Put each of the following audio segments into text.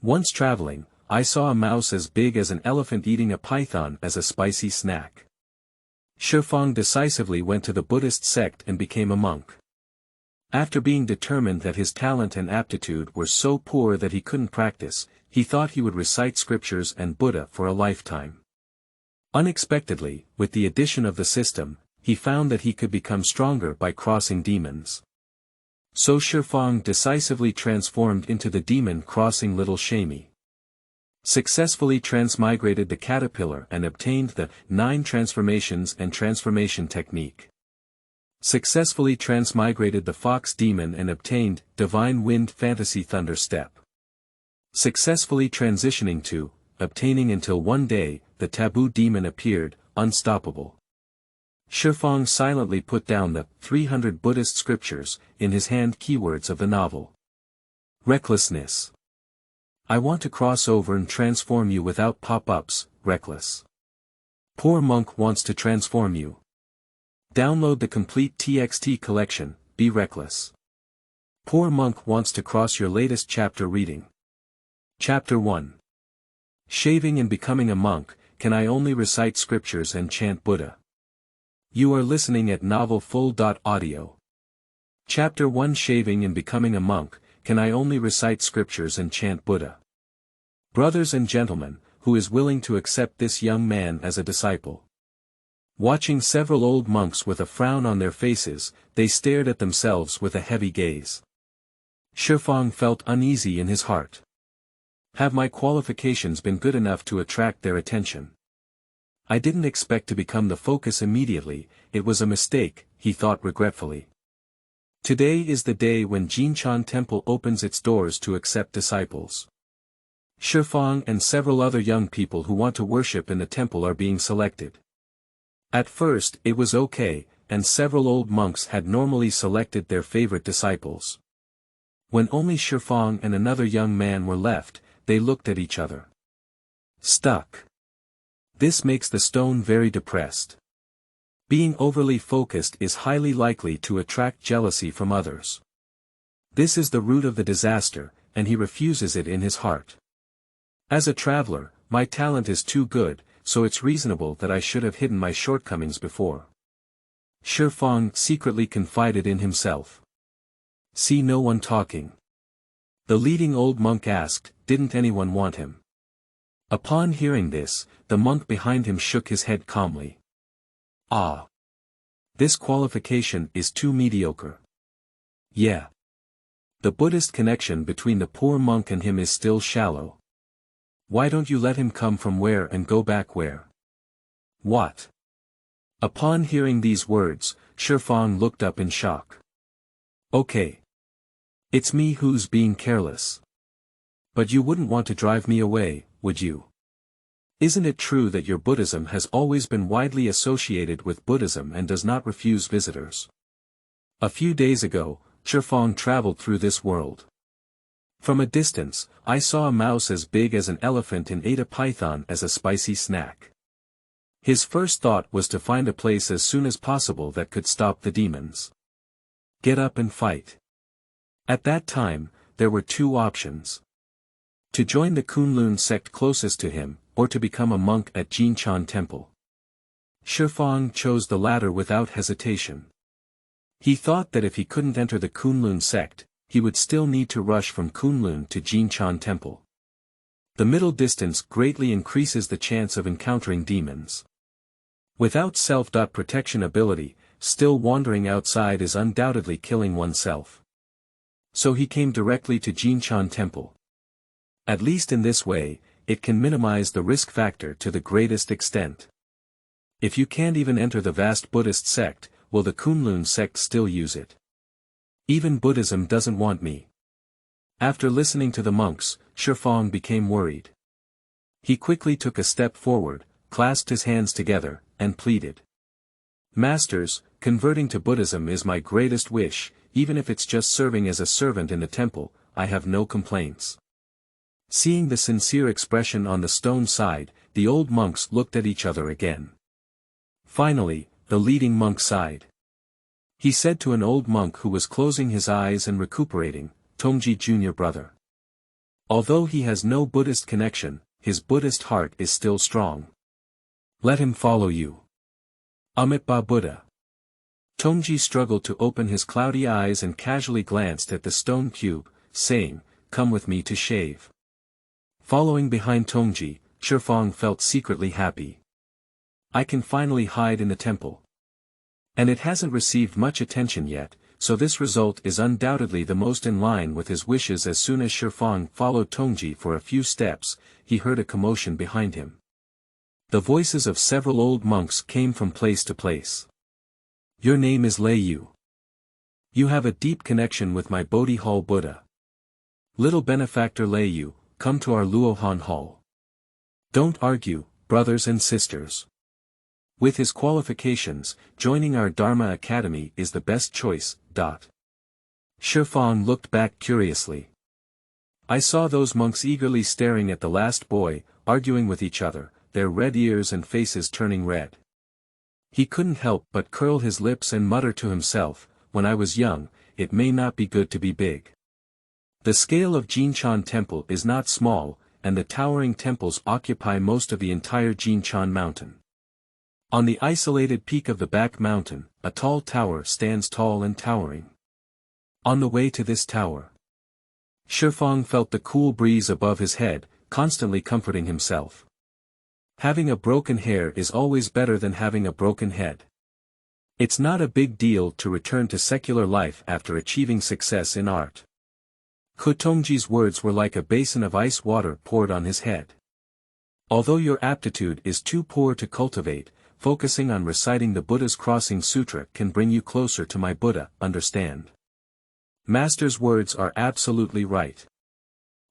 Once traveling, I saw a mouse as big as an elephant eating a python as a spicy snack. Shifang decisively went to the Buddhist sect and became a monk. After being determined that his talent and aptitude were so poor that he couldn't practice, he thought he would recite scriptures and Buddha for a lifetime. Unexpectedly, with the addition of the system, he found that he could become stronger by crossing demons. So Shifang decisively transformed into the demon-crossing little Shami. Successfully transmigrated the caterpillar and obtained the 9 transformations and transformation technique. Successfully transmigrated the fox demon and obtained divine wind fantasy thunder step. Successfully transitioning to, obtaining until one day, the taboo demon appeared, unstoppable. Shifang silently put down the 300 Buddhist scriptures, in his hand keywords of the novel. Recklessness. I want to cross over and transform you without pop-ups, reckless. Poor monk wants to transform you. Download the complete TXT collection, be reckless. Poor monk wants to cross your latest chapter reading. Chapter 1. Shaving and becoming a monk, can I only recite scriptures and chant Buddha? You are listening at novelfull.audio. Chapter 1. Shaving and becoming a monk, can I only recite scriptures and chant Buddha? Brothers and gentlemen, who is willing to accept this young man as a disciple? Watching several old monks with a frown on their faces, they stared at themselves with a heavy gaze. Shifang felt uneasy in his heart. Have my qualifications been good enough to attract their attention? I didn't expect to become the focus immediately, it was a mistake, he thought regretfully. Today is the day when Jinchan Temple opens its doors to accept disciples. Shifang and several other young people who want to worship in the temple are being selected. At first it was okay, and several old monks had normally selected their favorite disciples. When only Shifang and another young man were left, they looked at each other. Stuck. This makes the stone very depressed. Being overly focused is highly likely to attract jealousy from others. This is the root of the disaster, and he refuses it in his heart. As a traveler, my talent is too good, so it's reasonable that I should have hidden my shortcomings before. Shifang secretly confided in himself. See no one talking. The leading old monk asked, didn't anyone want him? Upon hearing this, the monk behind him shook his head calmly. Ah. This qualification is too mediocre. Yeah. The Buddhist connection between the poor monk and him is still shallow. Why don't you let him come from where and go back where? What? Upon hearing these words, Shifang looked up in shock. Okay. It's me who's being careless. But you wouldn't want to drive me away, would you? Isn't it true that your Buddhism has always been widely associated with Buddhism and does not refuse visitors? A few days ago, Shifang traveled through this world. From a distance, I saw a mouse as big as an elephant and ate a python as a spicy snack. His first thought was to find a place as soon as possible that could stop the demons. Get up and fight. At that time, there were 2 options. To join the Kunlun sect closest to him, or to become a monk at Jinchan Temple. Shifang chose the latter without hesitation. He thought that if he couldn't enter the Kunlun sect, he would still need to rush from Kunlun to Jinchan Temple. The middle distance greatly increases the chance of encountering demons. Without self-protection ability, still wandering outside is undoubtedly killing oneself. So he came directly to Jinchan Temple. At least in this way, it can minimize the risk factor to the greatest extent. If you can't even enter the vast Buddhist sect, will the Kunlun sect still use it? Even Buddhism doesn't want me. After listening to the monks, Shifang became worried. He quickly took a step forward, clasped his hands together, and pleaded. Masters, converting to Buddhism is my greatest wish, even if it's just serving as a servant in the temple, I have no complaints. Seeing the sincere expression on the stone side, the old monks looked at each other again. Finally, the leading monk sighed. He said to an old monk who was closing his eyes and recuperating, Tongji Jr. brother. Although he has no Buddhist connection, his Buddhist heart is still strong. Let him follow you. Amitabha Buddha. Tongji struggled to open his cloudy eyes and casually glanced at the stone cube, saying, "Come with me to shave." Following behind Tongji, Shifang felt secretly happy. I can finally hide in the temple. And it hasn't received much attention yet, so this result is undoubtedly the most in line with his wishes. As soon as Shifang followed Tongji for a few steps, he heard a commotion behind him. The voices of several old monks came from place to place. "Your name is Lei Yu. You have a deep connection with my Bodhi Hall Buddha. Little benefactor Lei Yu, come to our Luohan Hall. Don't argue, brothers and sisters. With his qualifications, joining our Dharma Academy is the best choice." Shifang looked back curiously. I saw those monks eagerly staring at the last boy, arguing with each other, their red ears and faces turning red. He couldn't help but curl his lips and mutter to himself, "When I was young, it may not be good to be big." The scale of Jinchan Temple is not small, and the towering temples occupy most of the entire Jinchan mountain. On the isolated peak of the back mountain, a tall tower stands tall and towering. On the way to this tower, Shifang felt the cool breeze above his head, constantly comforting himself. Having a broken hair is always better than having a broken head. It's not a big deal to return to secular life after achieving success in art. Tongji's words were like a basin of ice water poured on his head. Although your aptitude is too poor to cultivate, focusing on reciting the Buddha's Crossing Sutra can bring you closer to my Buddha, understand? Master's words are absolutely right.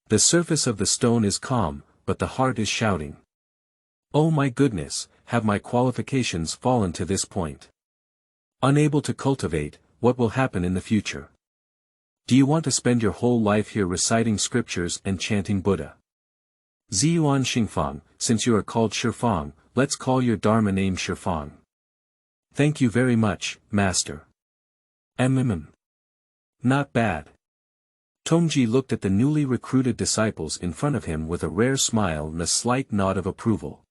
The surface of the stone is calm, but the heart is shouting. Oh my goodness, have my qualifications fallen to this point? Unable to cultivate, what will happen in the future? Do you want to spend your whole life here reciting scriptures and chanting Buddha? Ziyuan Xingfang, since you are called Shifang, let's call your Dharma name Shifang. Thank you very much, Master. Not bad. Tongji looked at the newly recruited disciples in front of him with a rare smile and a slight nod of approval.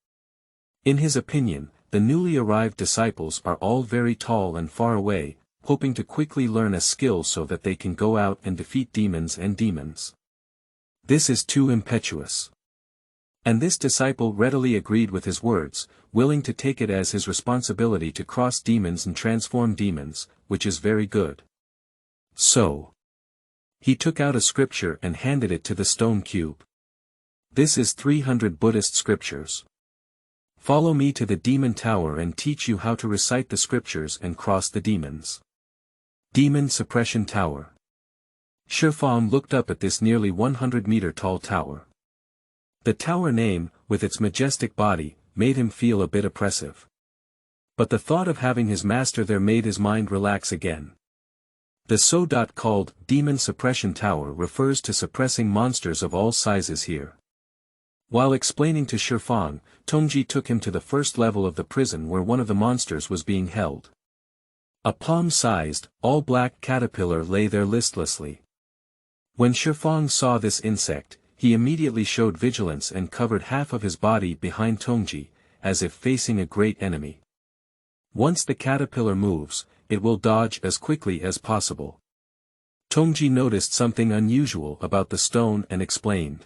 In his opinion, the newly arrived disciples are all very tall and far away, hoping to quickly learn a skill so that they can go out and defeat demons and demons. This is too impetuous. And this disciple readily agreed with his words, willing to take it as his responsibility to cross demons and transform demons, which is very good. So, he took out a scripture and handed it to the stone cube. This is 300 Buddhist scriptures. Follow me to the demon tower and teach you how to recite the scriptures and cross the demons. Demon Suppression Tower. Shifang looked up at this nearly 100-meter tall tower. The tower name, with its majestic body, made him feel a bit oppressive. But the thought of having his master there made his mind relax again. The so-called Demon Suppression Tower refers to suppressing monsters of all sizes here. While explaining to Shifang, Tongji took him to the first level of the prison where one of the monsters was being held. A palm-sized, all-black caterpillar lay there listlessly. When Shifang saw this insect, he immediately showed vigilance and covered half of his body behind Tongji, as if facing a great enemy. Once the caterpillar moves, it will dodge as quickly as possible. Tongji noticed something unusual about the stone and explained.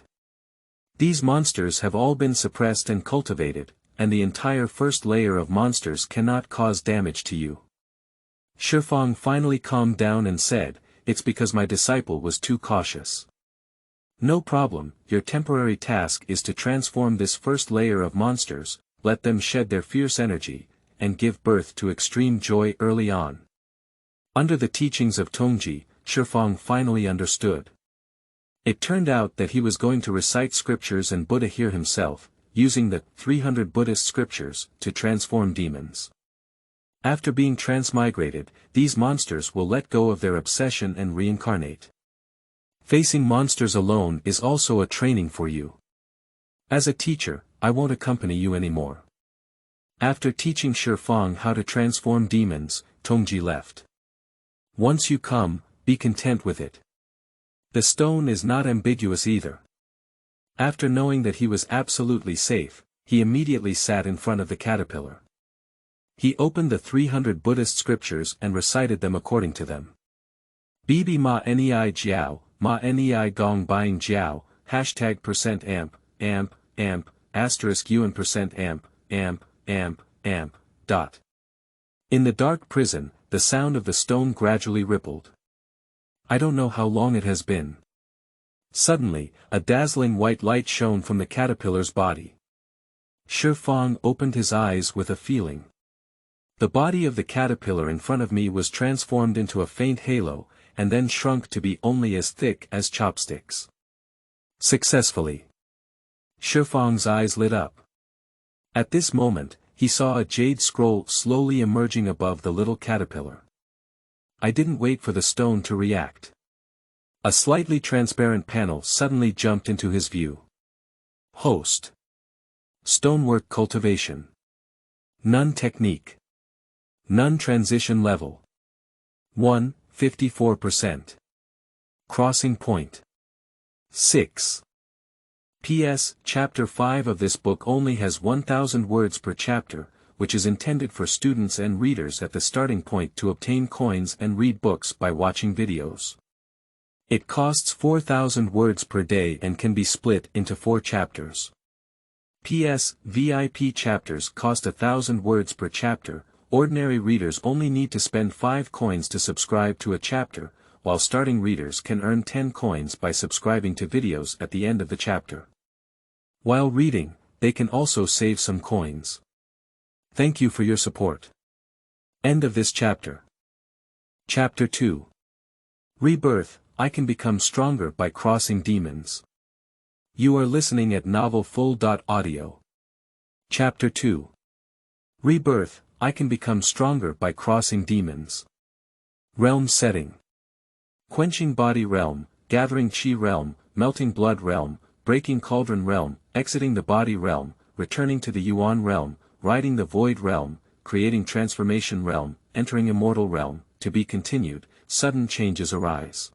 These monsters have all been suppressed and cultivated, and the entire first layer of monsters cannot cause damage to you. Shifang finally calmed down and said, "It's because my disciple was too cautious." No problem, your temporary task is to transform this first layer of monsters, let them shed their fierce energy, and give birth to extreme joy early on. Under the teachings of Tongji, Shifang finally understood. It turned out that he was going to recite scriptures and Buddha here himself, using the 300 Buddhist scriptures, to transform demons. After being transmigrated, these monsters will let go of their obsession and reincarnate. Facing monsters alone is also a training for you. As a teacher, I won't accompany you anymore. After teaching Shifang how to transform demons, Tongji left. Once you come, be content with it. The stone is not ambiguous either. After knowing that he was absolutely safe, he immediately sat in front of the caterpillar. He opened the 300 Buddhist scriptures and recited them according to them. Bibi ma nei jiao, ma nei gong buying jiao, hashtag %amp, asterisk UN %amp, dot. In the dark prison, the sound of the stone gradually rippled. I don't know how long it has been. Suddenly, a dazzling white light shone from the caterpillar's body. Shifang opened his eyes with a feeling. The body of the caterpillar in front of me was transformed into a faint halo, and then shrunk to be only as thick as chopsticks. Successfully. Shifang's eyes lit up. At this moment, he saw a jade scroll slowly emerging above the little caterpillar. I didn't wait for the stone to react. A slightly transparent panel suddenly jumped into his view. Host. Stonework cultivation. None technique. None transition level. 1, 54%. Crossing point. 6. P.S. Chapter 5 of this book only has 1,000 words per chapter, which is intended for students and readers at the starting point to obtain coins and read books by watching videos. It costs 4,000 words per day and can be split into 4 chapters. P.S. VIP chapters cost 1,000 words per chapter. Ordinary readers only need to spend 5 coins to subscribe to a chapter, while starting readers can earn 10 coins by subscribing to videos at the end of the chapter. While reading, they can also save some coins. Thank you for your support. End of this chapter. Chapter 2. Rebirth, I can become stronger by crossing demons. You are listening at novelfull.audio. Chapter 2. Rebirth, I can become stronger by crossing demons. Realm setting. Quenching body realm, gathering chi realm, melting blood realm, breaking cauldron realm, exiting the body realm, returning to the yuan realm, riding the void realm, creating transformation realm, entering immortal realm, to be continued, sudden changes arise.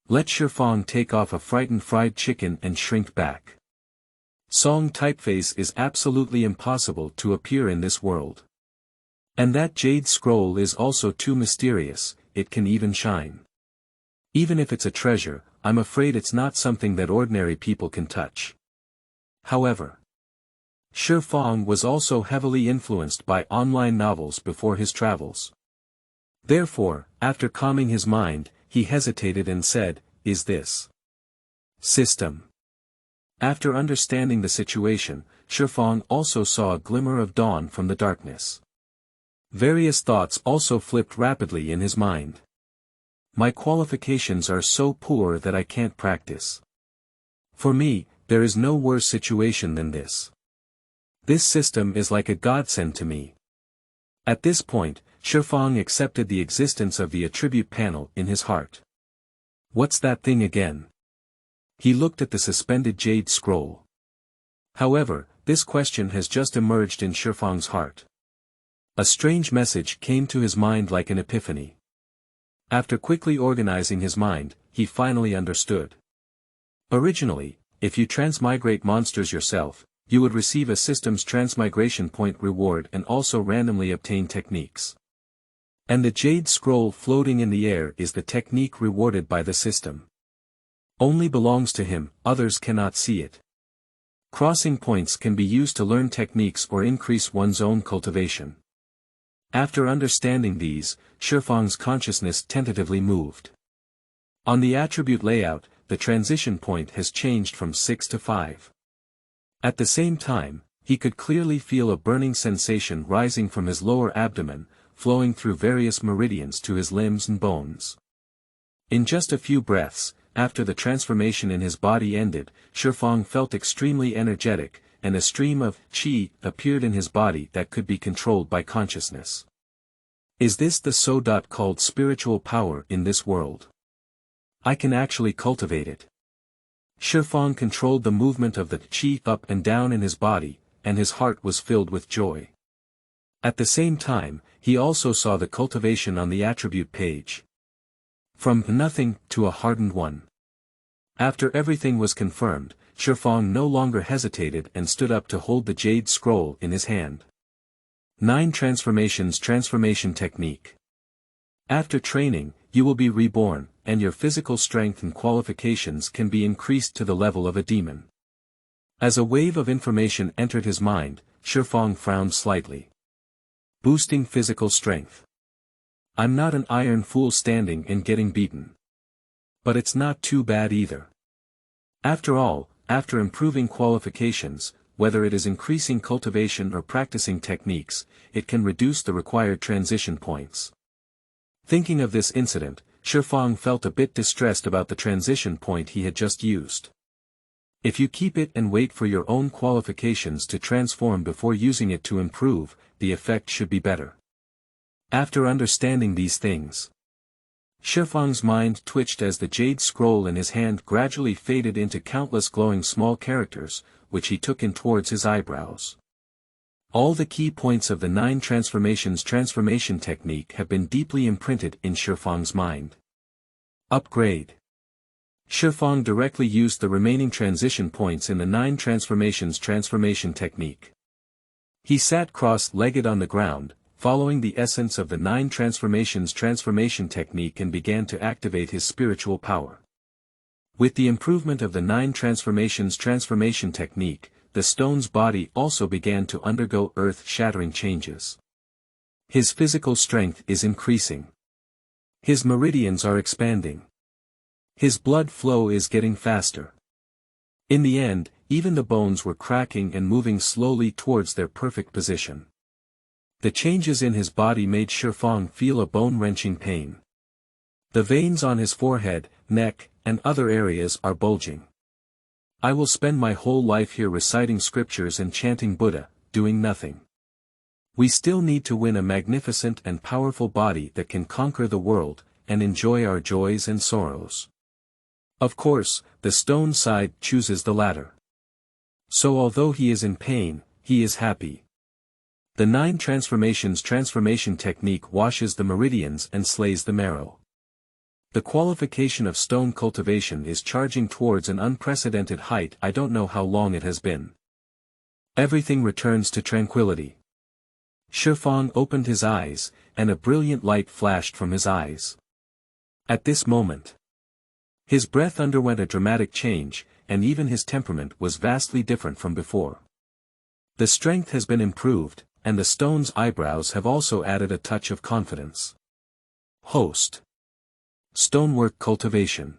Let Shifang take off a frightened fried chicken and shrink back. Song typeface is absolutely impossible to appear in this world. And that jade scroll is also too mysterious, it can even shine. Even if it's a treasure, I'm afraid it's not something that ordinary people can touch. However, Shifang was also heavily influenced by online novels before his travels. Therefore, after calming his mind, he hesitated and said, "Is this system?" After understanding the situation, Shifang also saw a glimmer of dawn from the darkness. Various thoughts also flipped rapidly in his mind. My qualifications are so poor that I can't practice. For me, there is no worse situation than this. This system is like a godsend to me. At this point, Shifang accepted the existence of the attribute panel in his heart. What's that thing again? He looked at the suspended jade scroll. However, this question has just emerged in Shifang's heart. A strange message came to his mind like an epiphany. After quickly organizing his mind, he finally understood. Originally, if you transmigrate monsters yourself, you would receive a system's transmigration point reward and also randomly obtain techniques. And the jade scroll floating in the air is the technique rewarded by the system. Only belongs to him, others cannot see it. Crossing points can be used to learn techniques or increase one's own cultivation. After understanding these, Shifang's consciousness tentatively moved. On the attribute layout, the transition point has changed from 6 to 5. At the same time, he could clearly feel a burning sensation rising from his lower abdomen, flowing through various meridians to his limbs and bones. In just a few breaths, after the transformation in his body ended, Shifang felt extremely energetic, and a stream of qi appeared in his body that could be controlled by consciousness. Is this the so-called spiritual power in this world? I can actually cultivate it. Shifang controlled the movement of the qi up and down in his body, and his heart was filled with joy. At the same time, he also saw the cultivation on the attribute page. From nothing to a hardened one. After everything was confirmed, Shifang no longer hesitated and stood up to hold the jade scroll in his hand. 9 Transformations Transformation Technique. After training, you will be reborn, and your physical strength and qualifications can be increased to the level of a demon. As a wave of information entered his mind, Shifang frowned slightly. Boosting physical strength. I'm not an iron fool standing and getting beaten. But it's not too bad either. After all, after improving qualifications, whether it is increasing cultivation or practicing techniques, it can reduce the required transition points. Thinking of this incident, Shifang felt a bit distressed about the transition point he had just used. If you keep it and wait for your own qualifications to transform before using it to improve, the effect should be better. After understanding these things, Shifang's mind twitched as the jade scroll in his hand gradually faded into countless glowing small characters, which he took in towards his eyebrows. All the key points of the 9 Transformations Transformation Technique have been deeply imprinted in Shifang's mind. Upgrade. Shifang directly used the remaining transition points in the 9 Transformations Transformation Technique. He sat cross-legged on the ground, following the essence of the 9 Transformations Transformation Technique, and began to activate his spiritual power. With the improvement of the 9 Transformations Transformation Technique, the stone's body also began to undergo earth-shattering changes. His physical strength is increasing. His meridians are expanding. His blood flow is getting faster. In the end, even the bones were cracking and moving slowly towards their perfect position. The changes in his body made Shifang feel a bone-wrenching pain. The veins on his forehead, neck, and other areas are bulging. I will spend my whole life here reciting scriptures and chanting Buddha, doing nothing. We still need to win a magnificent and powerful body that can conquer the world, and enjoy our joys and sorrows. Of course, the stone side chooses the latter. So although he is in pain, he is happy. The 9 Transformations Transformation Technique washes the meridians and slays the marrow. The qualification of stone cultivation is charging towards an unprecedented height. I don't know how long it has been. Everything returns to tranquility. Shifang opened his eyes, and a brilliant light flashed from his eyes. At this moment, his breath underwent a dramatic change, and even his temperament was vastly different from before. The strength has been improved, and the stone's eyebrows have also added a touch of confidence. Host. Stonework cultivation.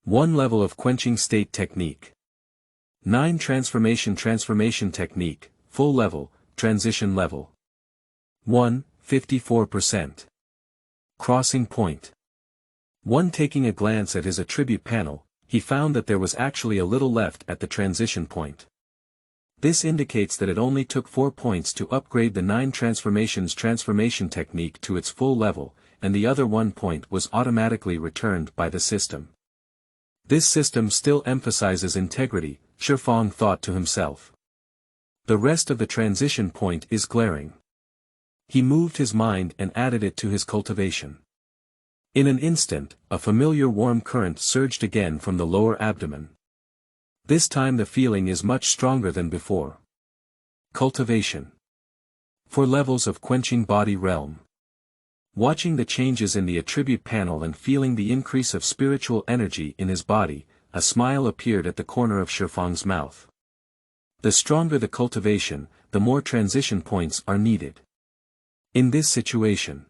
1 Level of quenching state technique. 9 Transformation Technique, full level, transition level. 1, 54%. Crossing point. 1 Taking a glance at his attribute panel, he found that there was actually a little left at the transition point. This indicates that it only took 4 points to upgrade the 9 Transformations Transformation Technique to its full level, and the other 1 point was automatically returned by the system. This system still emphasizes integrity, Shifang thought to himself. The rest of the transition point is glaring. He moved his mind and added it to his cultivation. In an instant, a familiar warm current surged again from the lower abdomen. This time the feeling is much stronger than before. Cultivation. 4 levels of quenching body realm. Watching the changes in the attribute panel and feeling the increase of spiritual energy in his body, a smile appeared at the corner of Shifang's mouth. The stronger the cultivation, the more transition points are needed. In this situation,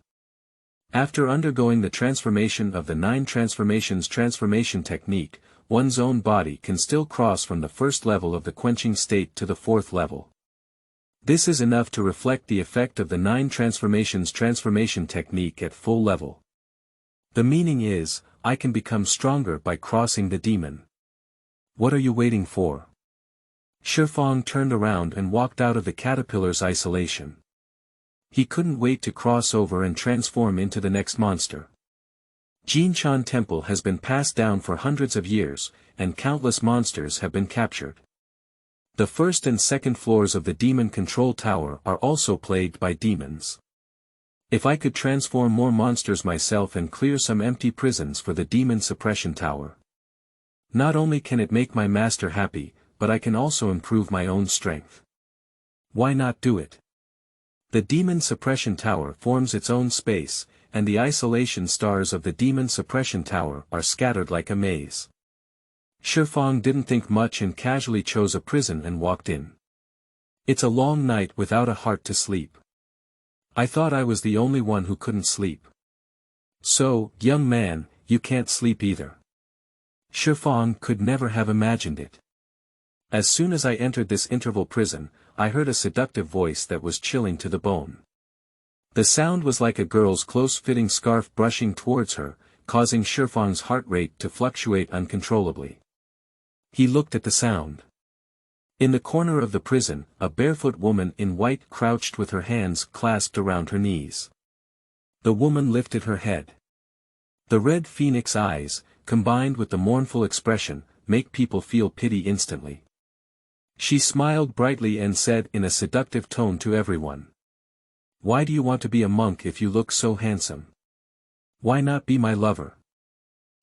after undergoing the transformation of the 9 Transformations Transformation Technique, one's own body can still cross from the first level of the quenching state to the 4th level. This is enough to reflect the effect of the 9 Transformations Transformation Technique at full level. The meaning is, I can become stronger by crossing the demon. What are you waiting for? Shifang turned around and walked out of the caterpillar's isolation. He couldn't wait to cross over and transform into the next monster. Jinshan Temple has been passed down for hundreds of years, and countless monsters have been captured. The first and second floors of the demon control tower are also plagued by demons. If I could transform more monsters myself and clear some empty prisons for the demon suppression tower. Not only can it make my master happy, but I can also improve my own strength. Why not do it? The demon suppression tower forms its own space, and the isolation stars of the demon suppression tower are scattered like a maze. Shifang didn't think much and casually chose a prison and walked in. It's a long night without a heart to sleep. I thought I was the only one who couldn't sleep. So, young man, you can't sleep either. Shifang could never have imagined it. As soon as I entered this interval prison, I heard a seductive voice that was chilling to the bone. The sound was like a girl's close-fitting scarf brushing towards her, causing Shifang's heart rate to fluctuate uncontrollably. He looked at the sound. In the corner of the prison, a barefoot woman in white crouched with her hands clasped around her knees. The woman lifted her head. The red phoenix eyes, combined with the mournful expression, make people feel pity instantly. She smiled brightly and said in a seductive tone to everyone. Why do you want to be a monk if you look so handsome? Why not be my lover?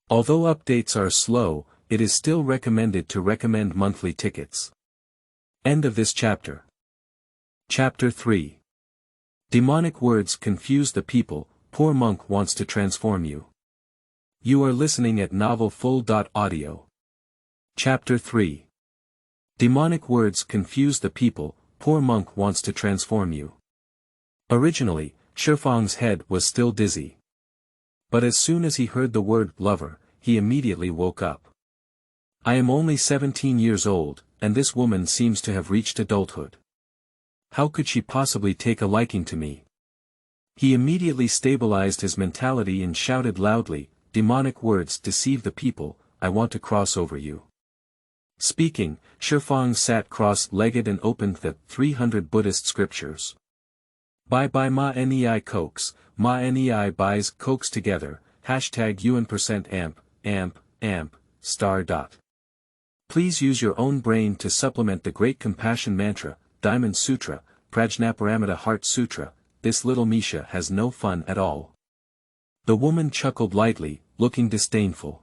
Although updates are slow, it is still recommended to recommend monthly tickets. End of this chapter. Chapter 3. Demonic words confuse the people, poor monk wants to transform you. You are listening at novelfull.audio. Chapter 3. Demonic words confuse the people, poor monk wants to transform you. Originally, Shifang's head was still dizzy. But as soon as he heard the word lover, he immediately woke up. I am only 17 years old, and this woman seems to have reached adulthood. How could she possibly take a liking to me? He immediately stabilized his mentality and shouted loudly, demonic words deceive the people, I want to cross over you. Speaking, Shifang sat cross-legged and opened the 300 Buddhist scriptures. Bye ma nei cokes, ma nei buys cokes together, #UN%amp, star dot. Please use your own brain to supplement the Great Compassion Mantra, Diamond Sutra, Prajnaparamita Heart Sutra, this little Misha has no fun at all. The woman chuckled lightly, looking disdainful.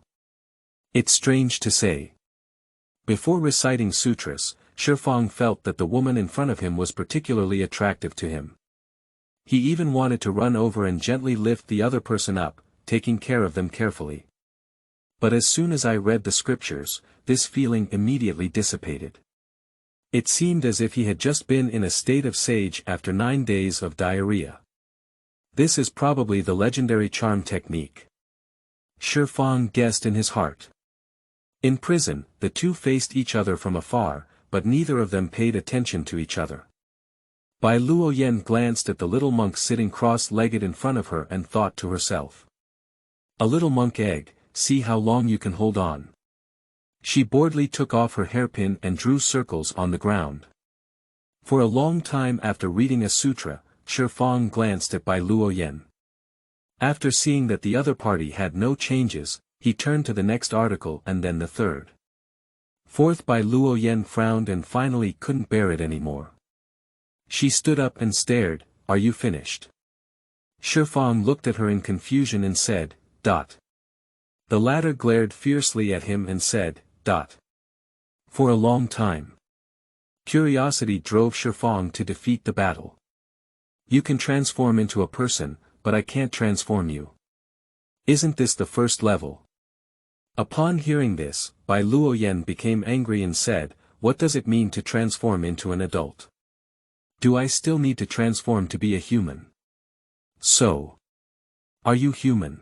It's strange to say. Before reciting sutras, Shifang felt that the woman in front of him was particularly attractive to him. He even wanted to run over and gently lift the other person up, taking care of them carefully. But as soon as I read the scriptures, this feeling immediately dissipated. It seemed as if he had just been in a state of sage after 9 days of diarrhea. This is probably the legendary charm technique. Shifang guessed in his heart. In prison, the two faced each other from afar, but neither of them paid attention to each other. Bai Luoyan glanced at the little monk sitting cross-legged in front of her and thought to herself. A little monk egg, see how long you can hold on. She boredly took off her hairpin and drew circles on the ground. For a long time after reading a sutra, Shifang glanced at Bai Luoyan. After seeing that the other party had no changes, he turned to the next article and then the third. Fourth, Bai Luoyan frowned and finally couldn't bear it anymore. She stood up and stared, are you finished? Shifang looked at her in confusion and said, dot. The latter glared fiercely at him and said, dot. For a long time. Curiosity drove Shifang to defeat the battle. You can transform into a person, but I can't transform you. Isn't this the first level? Upon hearing this, Bai Luoyan became angry and said, what does it mean to transform into an adult? Do I still need to transform to be a human? So. Are you human?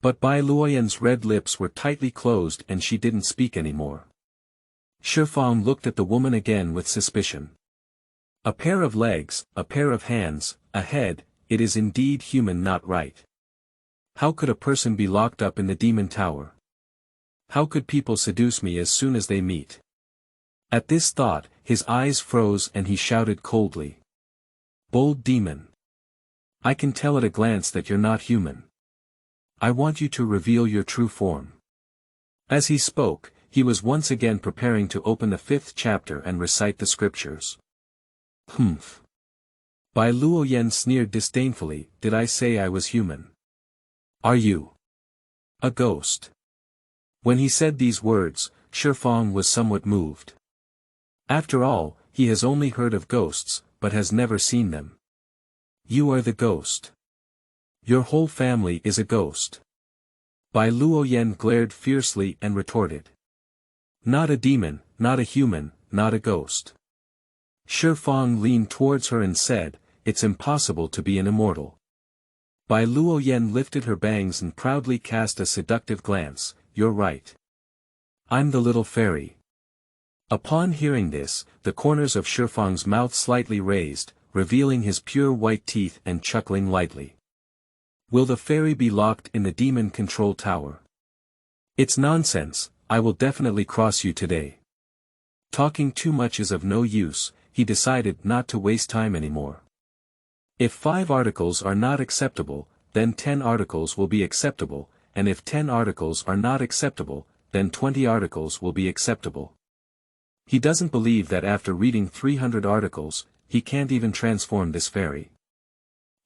But Bai Luoyan's red lips were tightly closed and she didn't speak anymore. Shifang looked at the woman again with suspicion. A pair of legs, a pair of hands, a head, it is indeed human, not right. How could a person be locked up in the demon tower? How could people seduce me as soon as they meet? At this thought, his eyes froze and he shouted coldly. Bold demon. I can tell at a glance that you're not human. I want you to reveal your true form. As he spoke, he was once again preparing to open the 5th chapter and recite the scriptures. Humph. Bai Luoyan sneered disdainfully, did I say I was human? Are you a ghost? When he said these words, Shifang was somewhat moved. After all, he has only heard of ghosts, but has never seen them. You are the ghost. Your whole family is a ghost. Bai Luoyan glared fiercely and retorted. Not a demon, not a human, not a ghost. Shifang leaned towards her and said, it's impossible to be an immortal. Bai Luoyan lifted her bangs and proudly cast a seductive glance, you're right. I'm the little fairy. Upon hearing this, the corners of Shifang's mouth slightly raised, revealing his pure white teeth and chuckling lightly. Will the fairy be locked in the demon control tower? It's nonsense, I will definitely cross you today. Talking too much is of no use, he decided not to waste time anymore. If 5 articles are not acceptable, then 10 articles will be acceptable, and if 10 articles are not acceptable, then 20 articles will be acceptable. He doesn't believe that after reading 300 articles, he can't even transform this fairy.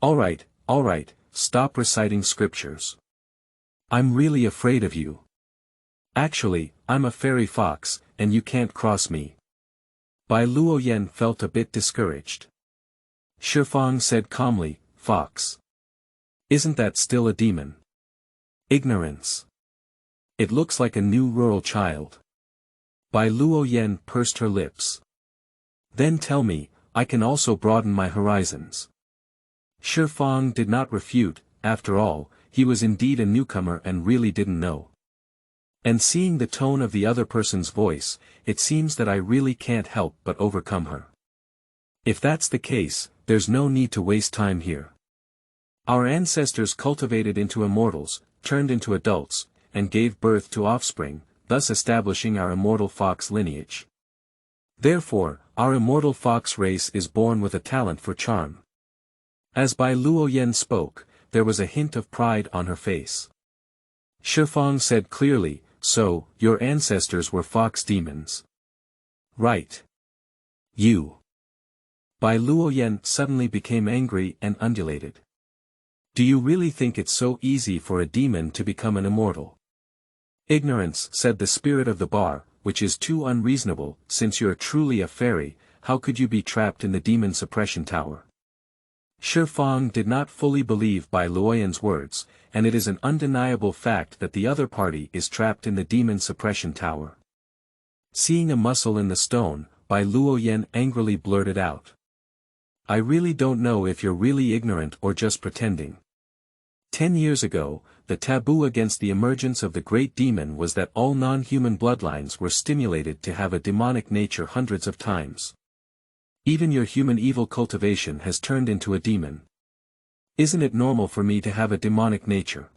Alright, stop reciting scriptures. I'm really afraid of you. Actually, I'm a fairy fox, and you can't cross me. Bai Luoyan felt a bit discouraged. Shifang said calmly, Fox. Isn't that still a demon? Ignorance. It looks like a new rural child. Bai Luoyan pursed her lips. Then tell me, I can also broaden my horizons. Shifang did not refute, after all, he was indeed a newcomer and really didn't know. And seeing the tone of the other person's voice, it seems that I really can't help but overcome her. If that's the case, there's no need to waste time here. Our ancestors cultivated into immortals, turned into adults, and gave birth to offspring, thus establishing our immortal fox lineage. Therefore, our immortal fox race is born with a talent for charm. As Bai Luoyan spoke, there was a hint of pride on her face. Shifang said clearly, so, your ancestors were fox demons. Right. You. Bai Luoyan suddenly became angry and undulated. Do you really think it's so easy for a demon to become an immortal? Ignorance, said the spirit of the bar, which is too unreasonable, since you're truly a fairy, how could you be trapped in the demon suppression tower? Shifang did not fully believe Bai Luoyan's words, and it is an undeniable fact that the other party is trapped in the demon suppression tower. Seeing a muscle in the stone, Bai Luoyan angrily blurted out. I really don't know if you're really ignorant or just pretending. 10 years ago, the taboo against the emergence of the great demon was that all non-human bloodlines were stimulated to have a demonic nature hundreds of times. Even your human evil cultivation has turned into a demon. Isn't it normal for me to have a demonic nature?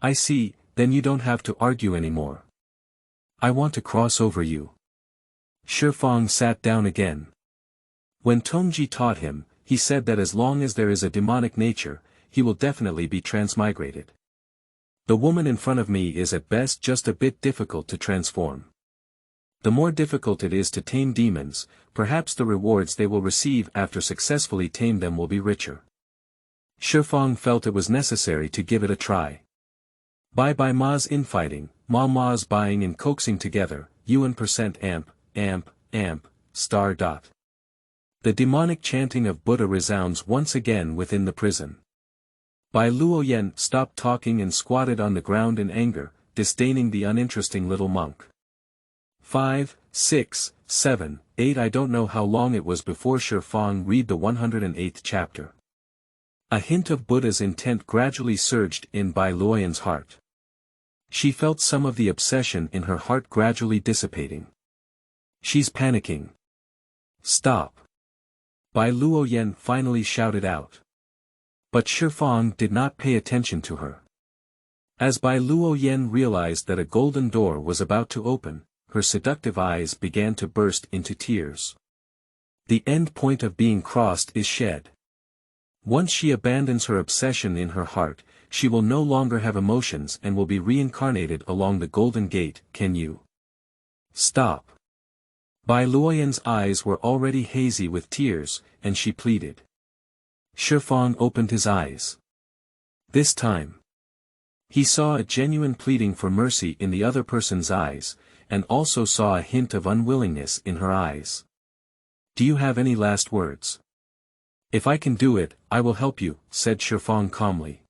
I see, then you don't have to argue anymore. I want to cross over you. Shifang sat down again. When Tongji taught him, he said that as long as there is a demonic nature, he will definitely be transmigrated. The woman in front of me is at best just a bit difficult to transform. The more difficult it is to tame demons, perhaps the rewards they will receive after successfully tame them will be richer. Shifang felt it was necessary to give it a try. Bai Ma's infighting, Ma's buying and coaxing together, UN %amp, star dot. The demonic chanting of Buddha resounds once again within the prison. Bai Luoyan stopped talking and squatted on the ground in anger, disdaining the uninteresting little monk. 5, 6, 7, 8 I don't know how long it was before Shifang read the 108th chapter. A hint of Buddha's intent gradually surged in Bai Luoyan's heart. She felt some of the obsession in her heart gradually dissipating. She's panicking. Stop. Bai Luoyan finally shouted out. But Shifang did not pay attention to her. As Bai Luoyan realized that a golden door was about to open, her seductive eyes began to burst into tears. The end point of being crossed is shed. Once she abandons her obsession in her heart, she will no longer have emotions and will be reincarnated along the golden gate. Can you stop? Bai Luoyan's eyes were already hazy with tears, and she pleaded. Shifang opened his eyes. This time. He saw a genuine pleading for mercy in the other person's eyes, and also saw a hint of unwillingness in her eyes. "Do you have any last words?" "If I can do it, I will help you," said Shifang calmly.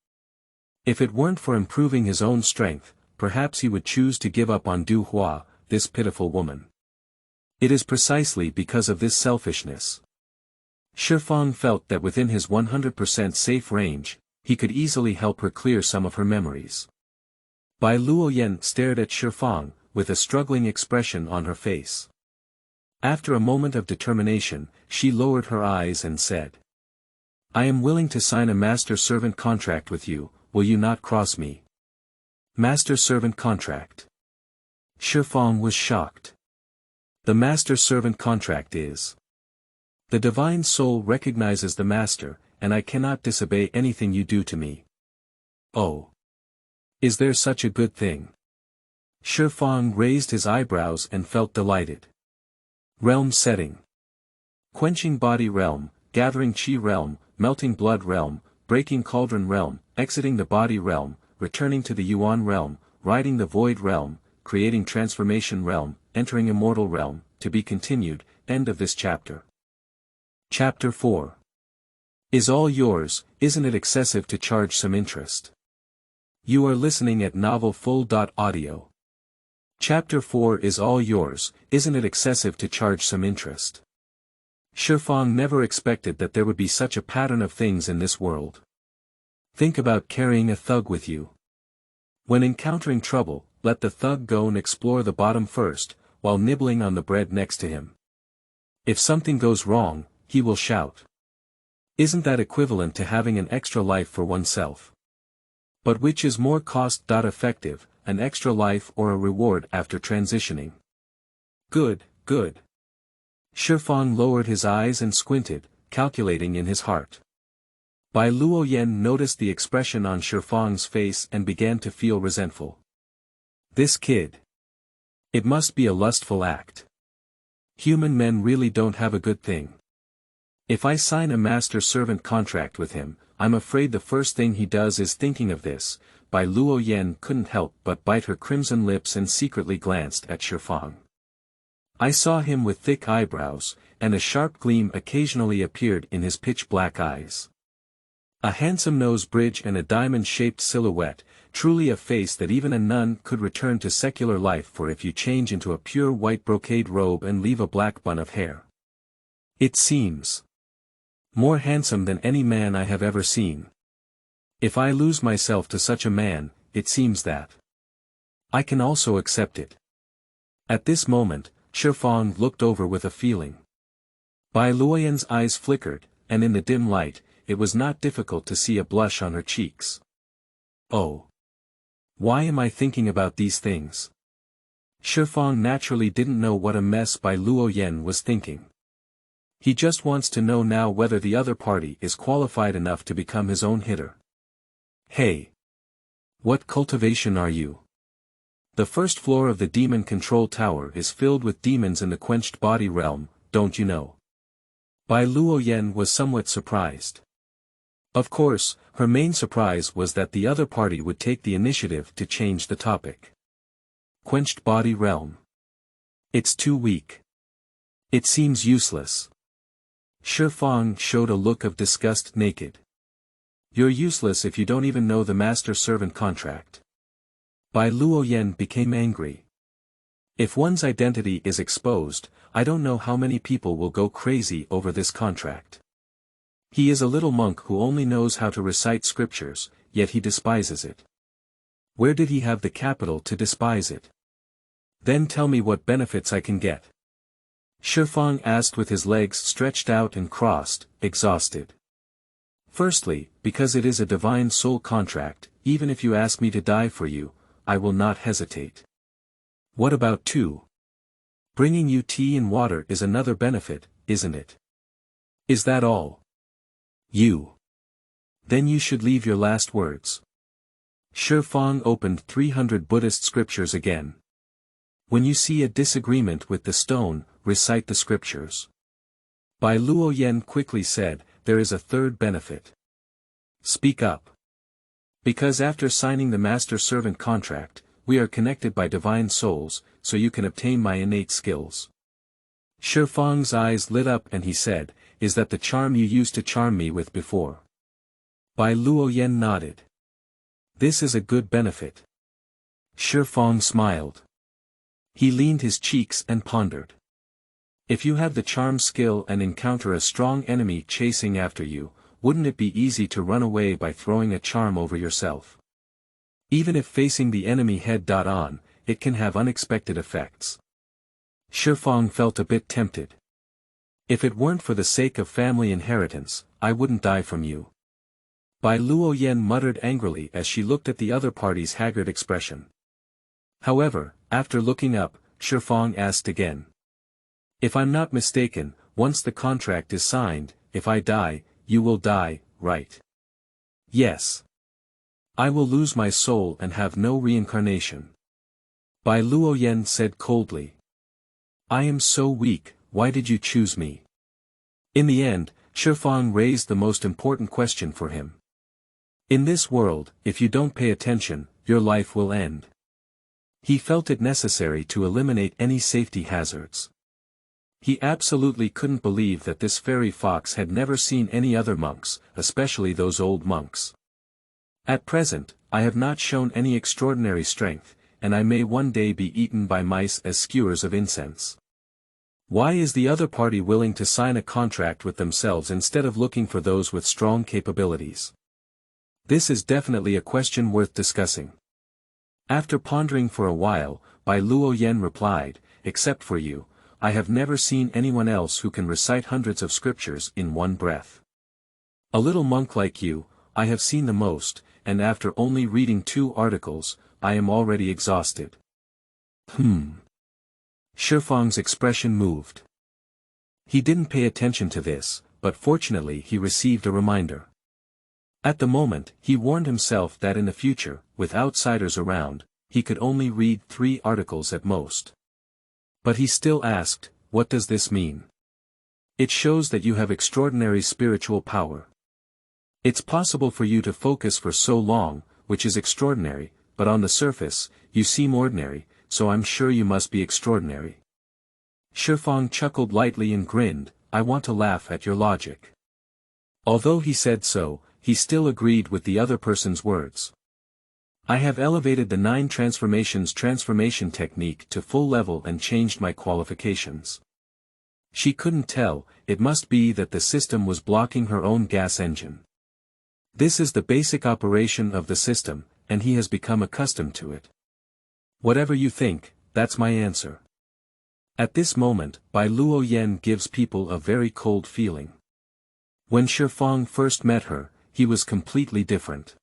If it weren't for improving his own strength, perhaps he would choose to give up on Du Hua, this pitiful woman. It is precisely because of this selfishness. Shifang felt that within his 100% safe range, he could easily help her clear some of her memories. Bai Luoyan stared at Shifang, with a struggling expression on her face. After a moment of determination, she lowered her eyes and said, "I am willing to sign a master-servant contract with you, will you not cross me?" Master-servant contract. Shifang was shocked. The master-servant contract is: the divine soul recognizes the master, and I cannot disobey anything you do to me. Oh. Is there such a good thing? Shifang raised his eyebrows and felt delighted. Realm setting. Quenching body realm, gathering chi realm, melting blood realm, breaking cauldron realm, exiting the body realm, returning to the yuan realm, riding the void realm, creating transformation realm, entering immortal realm, to be continued, end of this chapter. Chapter 4. Is all yours, isn't it excessive to charge some interest? You are listening at novelfull.audio. Chapter 4 is all yours, isn't it excessive to charge some interest? Shifang never expected that there would be such a pattern of things in this world. Think about carrying a thug with you. When encountering trouble, let the thug go and explore the bottom first, while nibbling on the bread next to him. If something goes wrong, he will shout. Isn't that equivalent to having an extra life for oneself? But which is more cost-effective, an extra life or a reward after transitioning? Good, good. Shifang lowered his eyes and squinted, calculating in his heart. Bai Luoyan noticed the expression on Shifang's face and began to feel resentful. This kid. It must be a lustful act. Human men really don't have a good thing. If I sign a master-servant contract with him, I'm afraid the first thing he does is thinking of this. Bai Luoyan couldn't help but bite her crimson lips and secretly glanced at Shifang. I saw him with thick eyebrows, and a sharp gleam occasionally appeared in his pitch-black eyes. A handsome nose bridge and a diamond-shaped silhouette, truly a face that even a nun could return to secular life for if you change into a pure white brocade robe and leave a black bun of hair. It seems more handsome than any man I have ever seen. If I lose myself to such a man, it seems that I can also accept it. At this moment, Shifang looked over with a feeling. Bai Luoyan's eyes flickered, and in the dim light, it was not difficult to see a blush on her cheeks. Oh. Why am I thinking about these things? Shifang naturally didn't know what a mess Bai Luoyan was thinking. He just wants to know now whether the other party is qualified enough to become his own hitter. Hey! What cultivation are you? The first floor of the demon control tower is filled with demons in the quenched body realm, don't you know? Bai Luoyan was somewhat surprised. Of course, her main surprise was that the other party would take the initiative to change the topic. Quenched body realm. It's too weak. It seems useless. Shifang showed a look of disgust naked. You're useless if you don't even know the master-servant contract. Bai Luoyan became angry. If one's identity is exposed, I don't know how many people will go crazy over this contract. He is a little monk who only knows how to recite scriptures, yet he despises it. Where did he have the capital to despise it? Then tell me what benefits I can get. Shifang asked with his legs stretched out and crossed, exhausted. Firstly, because it is a divine soul contract, even if you ask me to die for you, I will not hesitate. What about 2? Bringing you tea and water is another benefit, isn't it? Is that all? You. Then you should leave your last words. Shifang opened 300 Buddhist scriptures again. When you see a disagreement with the stone, recite the scriptures. Bai Luoyan quickly said, there is a third benefit. Speak up. Because after signing the master-servant contract, we are connected by divine souls, so you can obtain my innate skills. Shifang's eyes lit up and he said, "Is that the charm you used to charm me with before?" Bai Luoyan nodded. "This is a good benefit." Shifang smiled. He leaned his cheeks and pondered. "If you have the charm skill and encounter a strong enemy chasing after you, wouldn't it be easy to run away by throwing a charm over yourself? Even if facing the enemy head-on, it can have unexpected effects." Shifang felt a bit tempted. "If it weren't for the sake of family inheritance, I wouldn't die from you." Bai Luoyan muttered angrily as she looked at the other party's haggard expression. However, after looking up, Shifang asked again. "If I'm not mistaken, once the contract is signed, if I die, you will die, right?" "Yes. I will lose my soul and have no reincarnation." Bai Luoyan said coldly. "I am so weak, why did you choose me?" In the end, Shifang raised the most important question for him. "In this world, if you don't pay attention, your life will end." He felt it necessary to eliminate any safety hazards. He absolutely couldn't believe that this fairy fox had never seen any other monks, especially those old monks. "At present, I have not shown any extraordinary strength, and I may one day be eaten by mice as skewers of incense. Why is the other party willing to sign a contract with themselves instead of looking for those with strong capabilities? This is definitely a question worth discussing." After pondering for a while, Bai Luoyan replied, "Except for you, I have never seen anyone else who can recite hundreds of scriptures in one breath. A little monk like you, I have seen the most, and after only reading 2 articles, I am already exhausted." Shifang's expression moved. He didn't pay attention to this, but fortunately he received a reminder. At the moment, he warned himself that in the future, with outsiders around, he could only read 3 articles at most. But he still asked, "What does this mean?" "It shows that you have extraordinary spiritual power. It's possible for you to focus for so long, which is extraordinary, but on the surface, you seem ordinary, so I'm sure you must be extraordinary." Shifang chuckled lightly and grinned, "I want to laugh at your logic." Although he said so, he still agreed with the other person's words. "I have elevated the 9 transformations transformation technique to full level and changed my qualifications." She couldn't tell, it must be that the system was blocking her own gas engine. This is the basic operation of the system, and he has become accustomed to it. "Whatever you think, that's my answer." At this moment, Bai Luoyan gives people a very cold feeling. When Shifang first met her, he was completely different.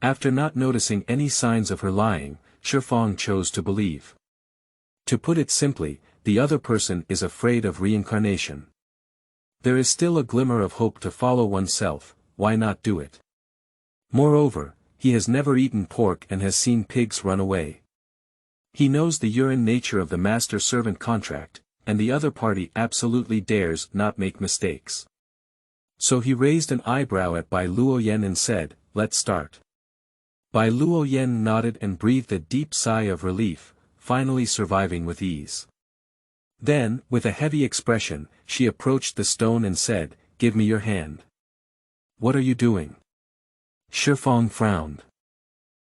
After not noticing any signs of her lying, Shifang chose to believe. To put it simply, the other person is afraid of reincarnation. There is still a glimmer of hope to follow oneself, why not do it? Moreover, he has never eaten pork and has seen pigs run away. He knows the urine nature of the master-servant contract, and the other party absolutely dares not make mistakes. So he raised an eyebrow at Bai Luoyan and said, "Let's start." Bai Luoyan nodded and breathed a deep sigh of relief, finally surviving with ease. Then, with a heavy expression, she approached the stone and said, "Give me your hand." "What are you doing?" Shifang frowned.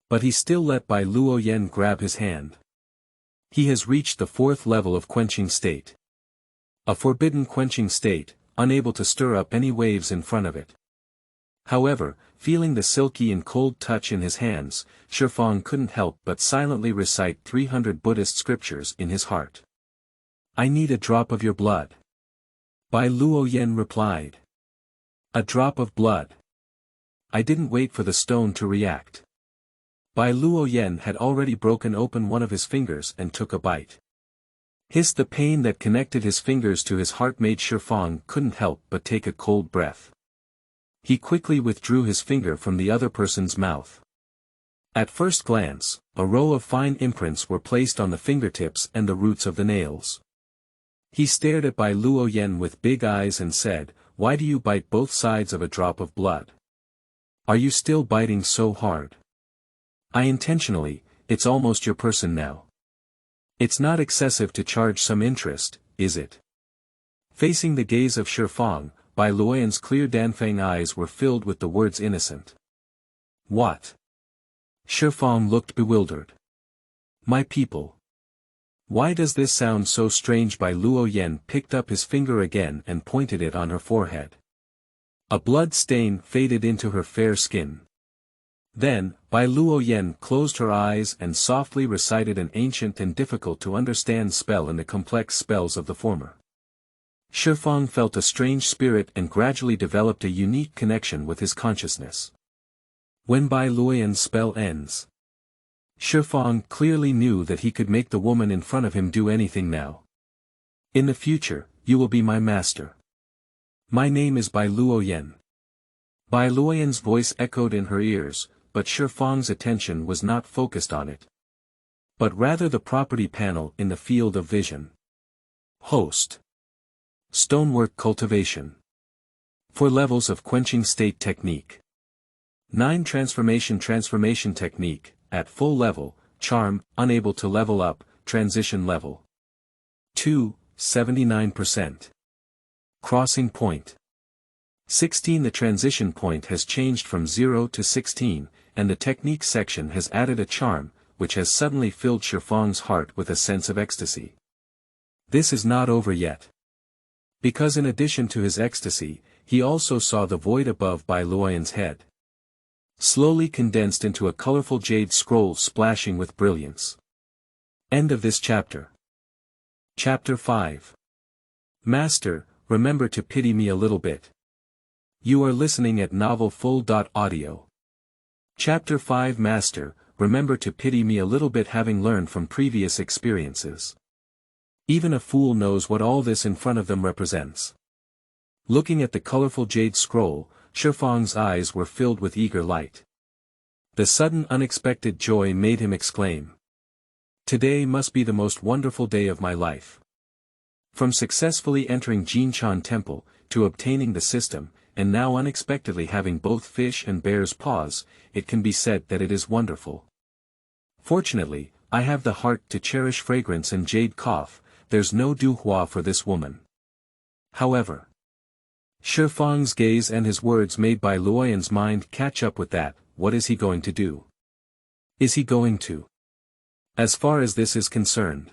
But he still let Bai Luoyan grab his hand. He has reached the 4th level of quenching state. A forbidden quenching state, unable to stir up any waves in front of it. However, feeling the silky and cold touch in his hands, Shifang couldn't help but silently recite 300 Buddhist scriptures in his heart. "I need a drop of your blood." Bai Luoyan replied. "A drop of blood." I didn't wait for the stone to react. Bai Luoyan had already broken open one of his fingers and took a bite. The pain that connected his fingers to his heart made Shifang couldn't help but take a cold breath. He quickly withdrew his finger from the other person's mouth. At first glance, a row of fine imprints were placed on the fingertips and the roots of the nails. He stared at Bai Luoyan with big eyes and said, "Why do you bite both sides of a drop of blood?" Are you still biting so hard? I intentionally, it's almost your person now. It's not excessive to charge some interest, is it? Facing the gaze of Shifang, Bai Luoyan's clear Danfang eyes were filled with the words innocent. What? Shifang looked bewildered. My people. Why does this sound so strange? Bai Luoyan picked up his finger again and pointed it on her forehead. A blood stain faded into her fair skin. Then, Bai Luoyan closed her eyes and softly recited an ancient and difficult-to-understand spell in the complex spells of the former. Shifang felt a strange spirit and gradually developed a unique connection with his consciousness. When Bai Luoyan's spell ends, Shifang clearly knew that he could make the woman in front of him do anything now. In the future, you will be my master. My name is Bai Luoyan. Bai Luoyan's voice echoed in her ears, but Shifang's attention was not focused on it, but rather the property panel in the field of vision. Host. Stonework cultivation. 4 levels of quenching state technique. 9 transformation technique, at full level, charm, unable to level up, transition level. 2, 79%. Crossing point. 16 The transition point has changed from 0 to 16, and the technique section has added a charm, which has suddenly filled Shifang's heart with a sense of ecstasy. This is not over yet. Because in addition to his ecstasy, he also saw the void above Bai Luoyan's head, slowly condensed into a colorful jade scroll splashing with brilliance. End of this chapter. Chapter 5. Master, remember to pity me a little bit. You are listening at novelfull.audio. Chapter 5 Master, remember to pity me a little bit. Having learned from previous experiences, even a fool knows what all this in front of them represents. Looking at the colorful jade scroll, Shifang's eyes were filled with eager light. The sudden unexpected joy made him exclaim, "Today must be the most wonderful day of my life." From successfully entering Jinchan Temple, to obtaining the system, and now unexpectedly having both fish and bear's paws, it can be said that it is wonderful. Fortunately, I have the heart to cherish fragrance and jade cough. There's no duhua for this woman. However, Shifang's gaze and his words made Bai Luoyan's mind catch up with that. What is he going to do? Is he going to? As far as this is concerned,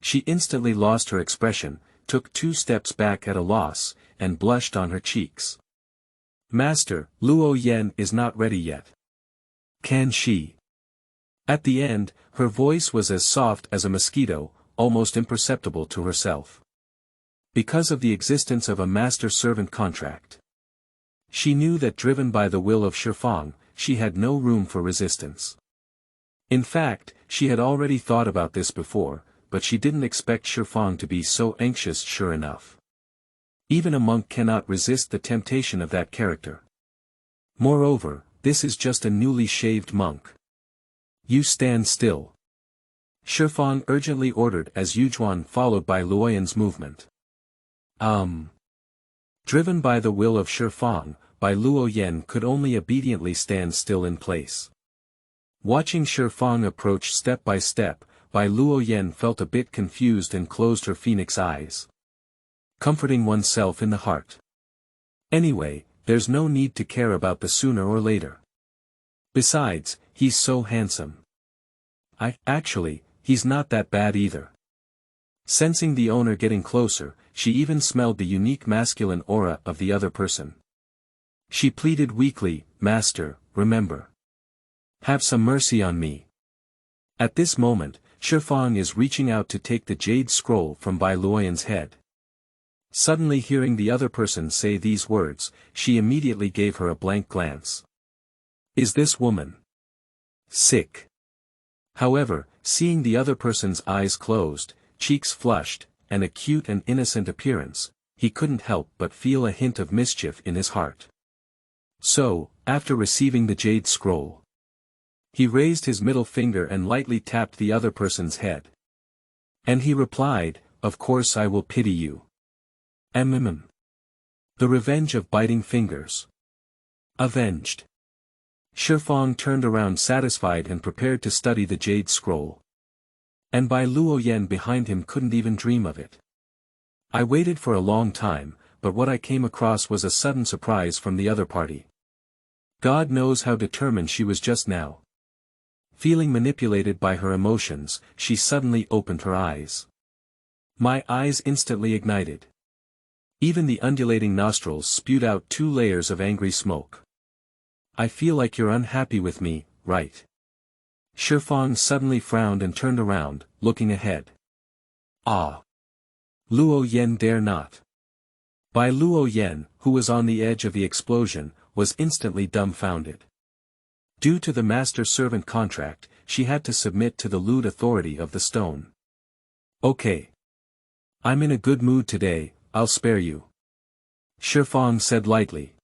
she instantly lost her expression, took 2 steps back at a loss, and blushed on her cheeks. Master, Luoyan is not ready yet. Can she? At the end, her voice was as soft as a mosquito, almost imperceptible to herself. Because of the existence of a master-servant contract, she knew that driven by the will of Shifang, she had no room for resistance. In fact, she had already thought about this before, but she didn't expect Shifang to be so anxious. Sure enough, even a monk cannot resist the temptation of that character. Moreover, this is just a newly shaved monk. You stand still. Shifang urgently ordered as Yujuan followed by Luoyan's movement. Driven by the will of Shifang, Bai Luoyan could only obediently stand still in place. Watching Shifang approach step by step, Bai Luoyan felt a bit confused and closed her phoenix eyes. Comforting oneself in the heart. Anyway, there's no need to care about the sooner or later. Besides, he's so handsome. Actually, he's not that bad either. Sensing the owner getting closer, she even smelled the unique masculine aura of the other person. She pleaded weakly, "Master, remember. Have some mercy on me." At this moment, Shifang is reaching out to take the jade scroll from Bai Luoyan's head. Suddenly hearing the other person say these words, she immediately gave her a blank glance. Is this woman sick? However, seeing the other person's eyes closed, cheeks flushed, and a cute and innocent appearance, he couldn't help but feel a hint of mischief in his heart. So, after receiving the jade scroll, he raised his middle finger and lightly tapped the other person's head. And he replied, "Of course I will pity you." The revenge of biting fingers. Avenged. Shifang turned around satisfied and prepared to study the jade scroll. And Bai Luoyan behind him couldn't even dream of it. I waited for a long time, but what I came across was a sudden surprise from the other party. God knows how determined she was just now. Feeling manipulated by her emotions, she suddenly opened her eyes. My eyes instantly ignited. Even the undulating nostrils spewed out 2 layers of angry smoke. I feel like you're unhappy with me, right? Shifang suddenly frowned and turned around, looking ahead. Ah! Luoyan dare not. Bai Luoyan, who was on the edge of the explosion, was instantly dumbfounded. Due to the master-servant contract, she had to submit to the lewd authority of the stone. Okay. I'm in a good mood today, I'll spare you. Shifang said lightly.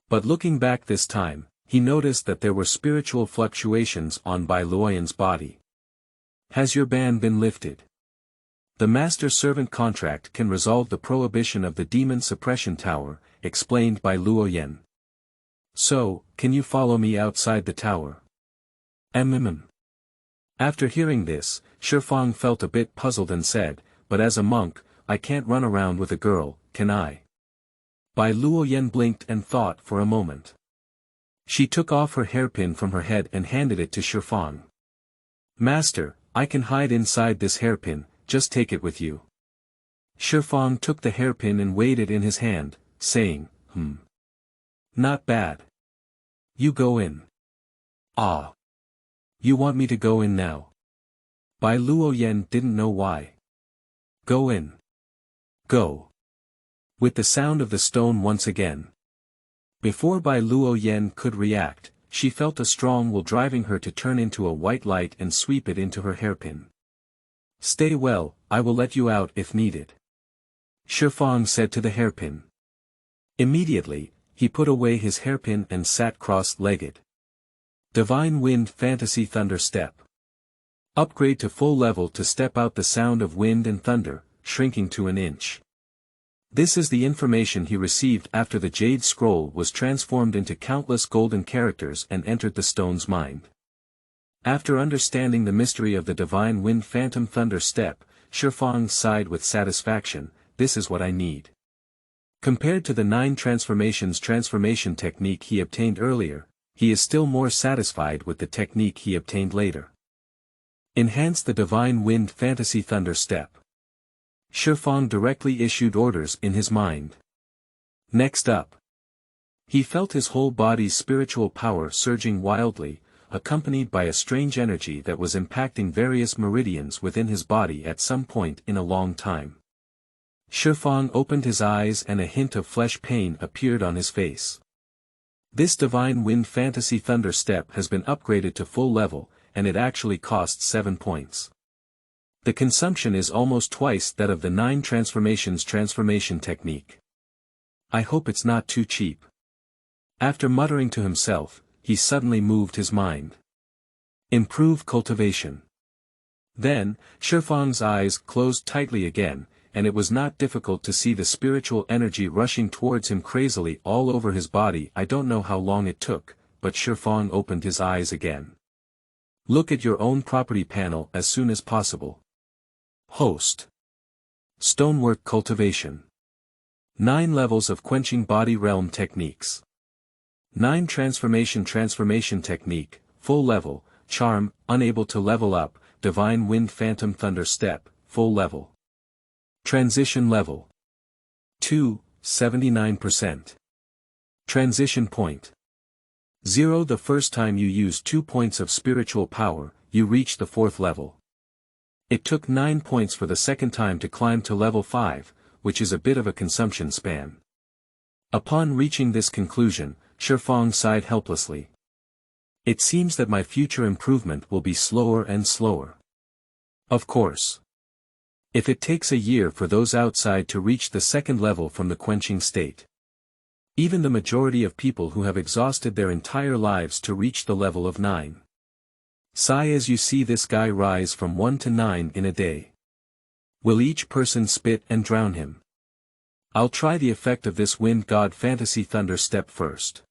But looking back this time, he noticed that there were spiritual fluctuations on Bai Luoyan's body. Has your ban been lifted? The master-servant contract can resolve the prohibition of the demon suppression tower, explained Bai Luoyan. So, can you follow me outside the tower? After hearing this, Shifang felt a bit puzzled and said, but as a monk, I can't run around with a girl, can I? Bai Luoyan blinked and thought for a moment. She took off her hairpin from her head and handed it to Shifang. Master, I can hide inside this hairpin, just take it with you. Shifang took the hairpin and weighed it in his hand, saying, Not bad. You go in. Ah. You want me to go in now? Bai Luoyan didn't know why. Go in. Go. With the sound of the stone once again. Before Bai Luoyan could react, she felt a strong will driving her to turn into a white light and sweep it into her hairpin. Stay well, I will let you out if needed. Shifang said to the hairpin. Immediately, he put away his hairpin and sat cross-legged. Divine Wind Fantasy Thunder Step. Upgrade to full level to step out the sound of wind and thunder, shrinking to an inch. This is the information he received after the Jade Scroll was transformed into countless golden characters and entered the stone's mind. After understanding the mystery of the Divine Wind Phantom Thunder Step, Shifang sighed with satisfaction, this is what I need. Compared to the 9 transformations transformation technique he obtained earlier, he is still more satisfied with the technique he obtained later. Enhance the Divine Wind Fantasy Thunder Step. Shifang directly issued orders in his mind. Next up. He felt his whole body's spiritual power surging wildly, accompanied by a strange energy that was impacting various meridians within his body at some point in a long time. Shifang opened his eyes and a hint of flesh pain appeared on his face. This Divine Wind Fantasy Thunder Step has been upgraded to full level, and it actually costs 7 points. The consumption is almost twice that of the 9 transformations transformation technique. I hope it's not too cheap. After muttering to himself, he suddenly moved his mind. Improve cultivation. Then, Shifang's eyes closed tightly again, and it was not difficult to see the spiritual energy rushing towards him crazily all over his body. I don't know how long it took, but Shifang opened his eyes again. Look at your own property panel as soon as possible. Host. Stonework cultivation. 9 levels of quenching body realm techniques. 9 transformation technique, full level, charm, unable to level up, Divine Wind Phantom Thunder Step, full level. Transition level. 2, 79%. Transition point. 0. The first time you use 2 points of spiritual power, you reach the 4th level. It took 9 points for the second time to climb to level 5, which is a bit of a consumption span. Upon reaching this conclusion, Shifang sighed helplessly. It seems that my future improvement will be slower and slower. Of course. If it takes a year for those outside to reach the 2nd level from the quenching state. Even the majority of people who have exhausted their entire lives to reach the level of 9. Sigh as you see this guy rise from 1 to 9 in a day. Will each person spit and drown him? I'll try the effect of this Wind God Fantasy Thunder Step first.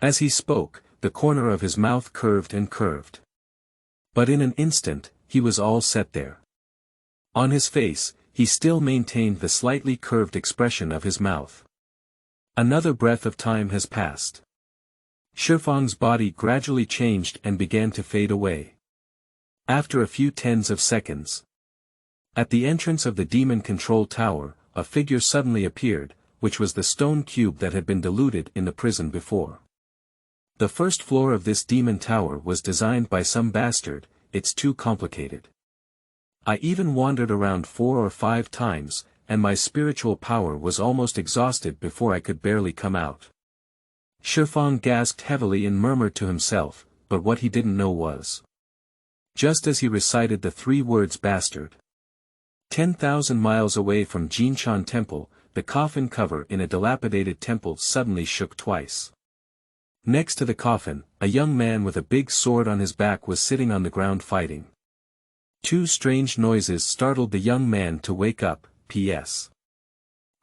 As he spoke, the corner of his mouth curved and curved. But in an instant, he was all set there. On his face, he still maintained the slightly curved expression of his mouth. Another breath of time has passed. Shifang's body gradually changed and began to fade away. After a few tens of seconds. At the entrance of the demon control tower, a figure suddenly appeared, which was the stone cube that had been diluted in the prison before. The first floor of this demon tower was designed by some bastard, it's too complicated. I even wandered around 4 or 5 times, and my spiritual power was almost exhausted before I could barely come out. Shifang gasped heavily and murmured to himself, but what he didn't know was. Just as he recited the 3 words bastard. 10,000 miles away from Jinshan Temple, the coffin cover in a dilapidated temple suddenly shook twice. Next to the coffin, a young man with a big sword on his back was sitting on the ground fighting. 2 strange noises startled the young man to wake up. P.S.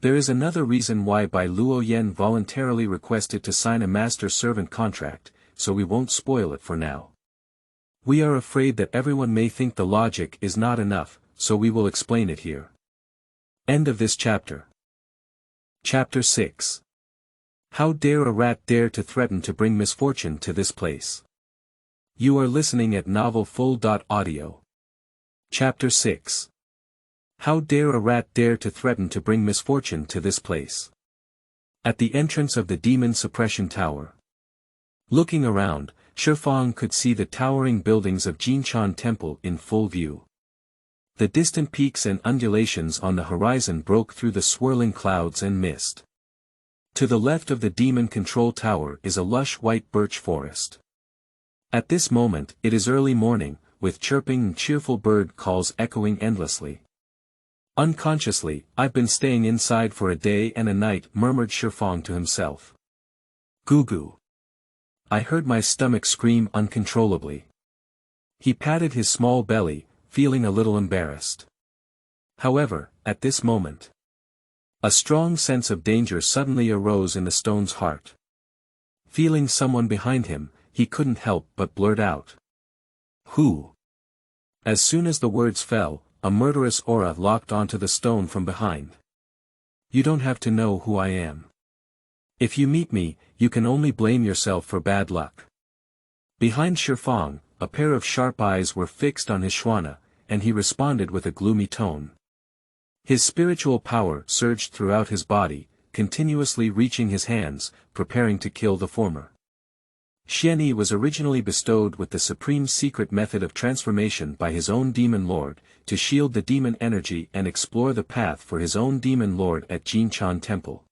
There is another reason why Bai Luoyan voluntarily requested to sign a master-servant contract, so we won't spoil it for now. We are afraid that everyone may think the logic is not enough, so we will explain it here. End of this chapter. Chapter 6. How dare a rat dare to threaten to bring misfortune to this place? You are listening at novelfull.audio. Chapter 6. How dare a rat dare to threaten to bring misfortune to this place? At the entrance of the demon suppression tower. Looking around, Shifang could see the towering buildings of Jinshan Temple in full view. The distant peaks and undulations on the horizon broke through the swirling clouds and mist. To the left of the demon control tower is a lush white birch forest. At this moment it is early morning, with chirping and cheerful bird calls echoing endlessly. Unconsciously, I've been staying inside for a day and a night, murmured Shifang to himself. Goo goo. I heard my stomach scream uncontrollably. He patted his small belly, feeling a little embarrassed. However, at this moment, a strong sense of danger suddenly arose in the stone's heart. Feeling someone behind him, he couldn't help but blurt out. Who? As soon as the words fell, a murderous aura locked onto the stone from behind. You don't have to know who I am. If you meet me, you can only blame yourself for bad luck. Behind Shifang, a pair of sharp eyes were fixed on his Shwana, and he responded with a gloomy tone. His spiritual power surged throughout his body, continuously reaching his hands, preparing to kill the former. Xianyi was originally bestowed with the supreme secret method of transformation by his own demon lord, to shield the demon energy and explore the path for his own demon lord at Jinshan Temple.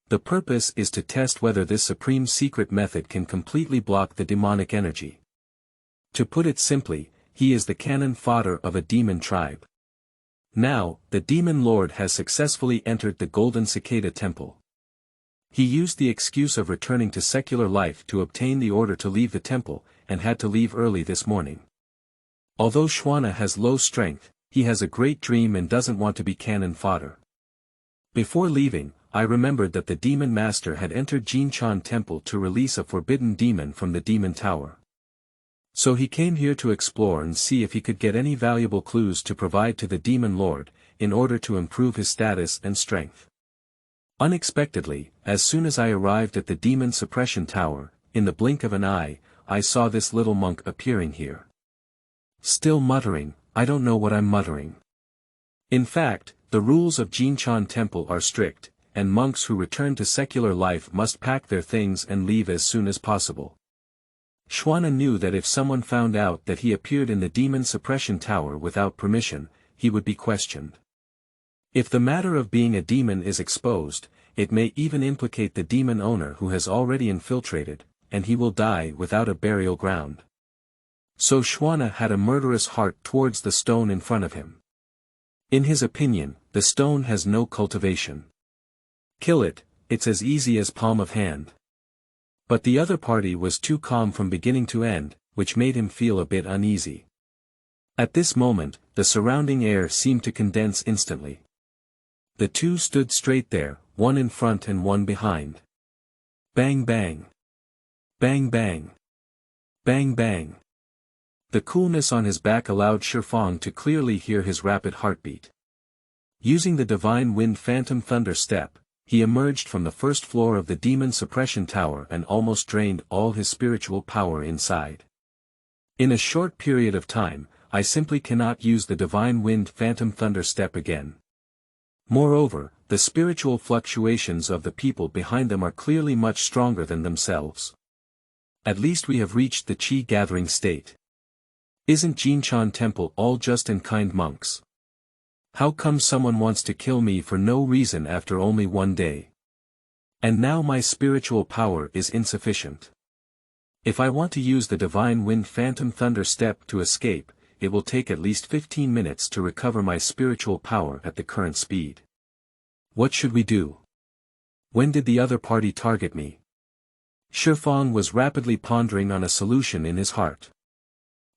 The purpose is to test whether this supreme secret method can completely block the demonic energy. To put it simply, he is the cannon fodder of a demon tribe. Now, the demon lord has successfully entered the Golden Cicada Temple. He used the excuse of returning to secular life to obtain the order to leave the temple, and had to leave early this morning. Although Shwana has low strength, he has a great dream and doesn't want to be cannon fodder. Before leaving, I remembered that the demon master had entered Jinshan Temple to release a forbidden demon from the demon tower. So he came here to explore and see if he could get any valuable clues to provide to the demon lord, in order to improve his status and strength. Unexpectedly, as soon as I arrived at the demon suppression tower, in the blink of an eye, I saw this little monk appearing here. Still muttering, I don't know what I'm muttering. In fact, the rules of Jinshan Temple are strict, and monks who return to secular life must pack their things and leave as soon as possible. Shwana knew that if someone found out that he appeared in the demon suppression tower without permission, he would be questioned. If the matter of being a demon is exposed, it may even implicate the demon owner who has already infiltrated, and he will die without a burial ground. So Shwana had a murderous heart towards the stone in front of him. In his opinion, the stone has no cultivation. Kill it, it's as easy as palm of hand. But the other party was too calm from beginning to end, which made him feel a bit uneasy. At this moment, the surrounding air seemed to condense instantly. The two stood straight there, one in front and one behind. Bang bang. Bang bang. Bang bang. The coolness on his back allowed Shifang to clearly hear his rapid heartbeat. Using the divine wind phantom thunder step, he emerged from the first floor of the demon suppression tower and almost drained all his spiritual power inside. In a short period of time, I simply cannot use the divine wind phantom thunder step again. Moreover, the spiritual fluctuations of the people behind them are clearly much stronger than themselves. At least we have reached the chi gathering state. Isn't Jinshan Temple all just and kind monks? How come someone wants to kill me for no reason after only one day? And now my spiritual power is insufficient. If I want to use the divine wind phantom thunder step to escape, it will take at least 15 minutes to recover my spiritual power at the current speed. What should we do? When did the other party target me? Shifang was rapidly pondering on a solution in his heart.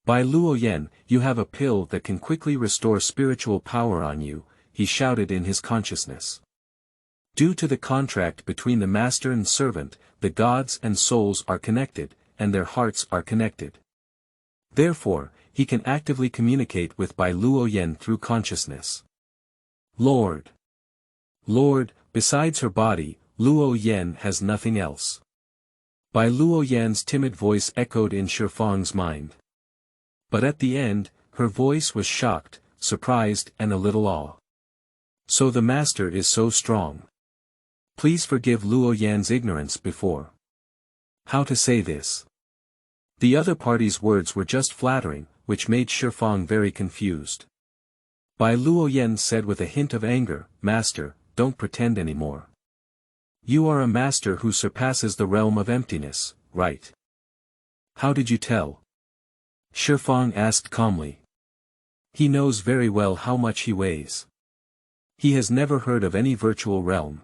By Luo Yen, you have a pill that can quickly restore spiritual power on you, he shouted in his consciousness. Due to the contract between the master and servant, the gods and souls are connected, and their hearts are connected. Therefore, he can actively communicate with Bai Luo Yen through consciousness. Lord, besides her body, Luo Yen has nothing else. Bai Luo Yan's timid voice echoed in Shifang's mind. But at the end, her voice was shocked, surprised and a little awe. So the master is so strong. Please forgive Luo Yan's ignorance before. How to say this? The other party's words were just flattering, which made Shifang very confused. Bai Luo Yen said with a hint of anger, Master, don't pretend anymore. You are a master who surpasses the realm of emptiness, right? How did you tell? Shifang asked calmly. He knows very well how much he weighs. He has never heard of any virtual realm.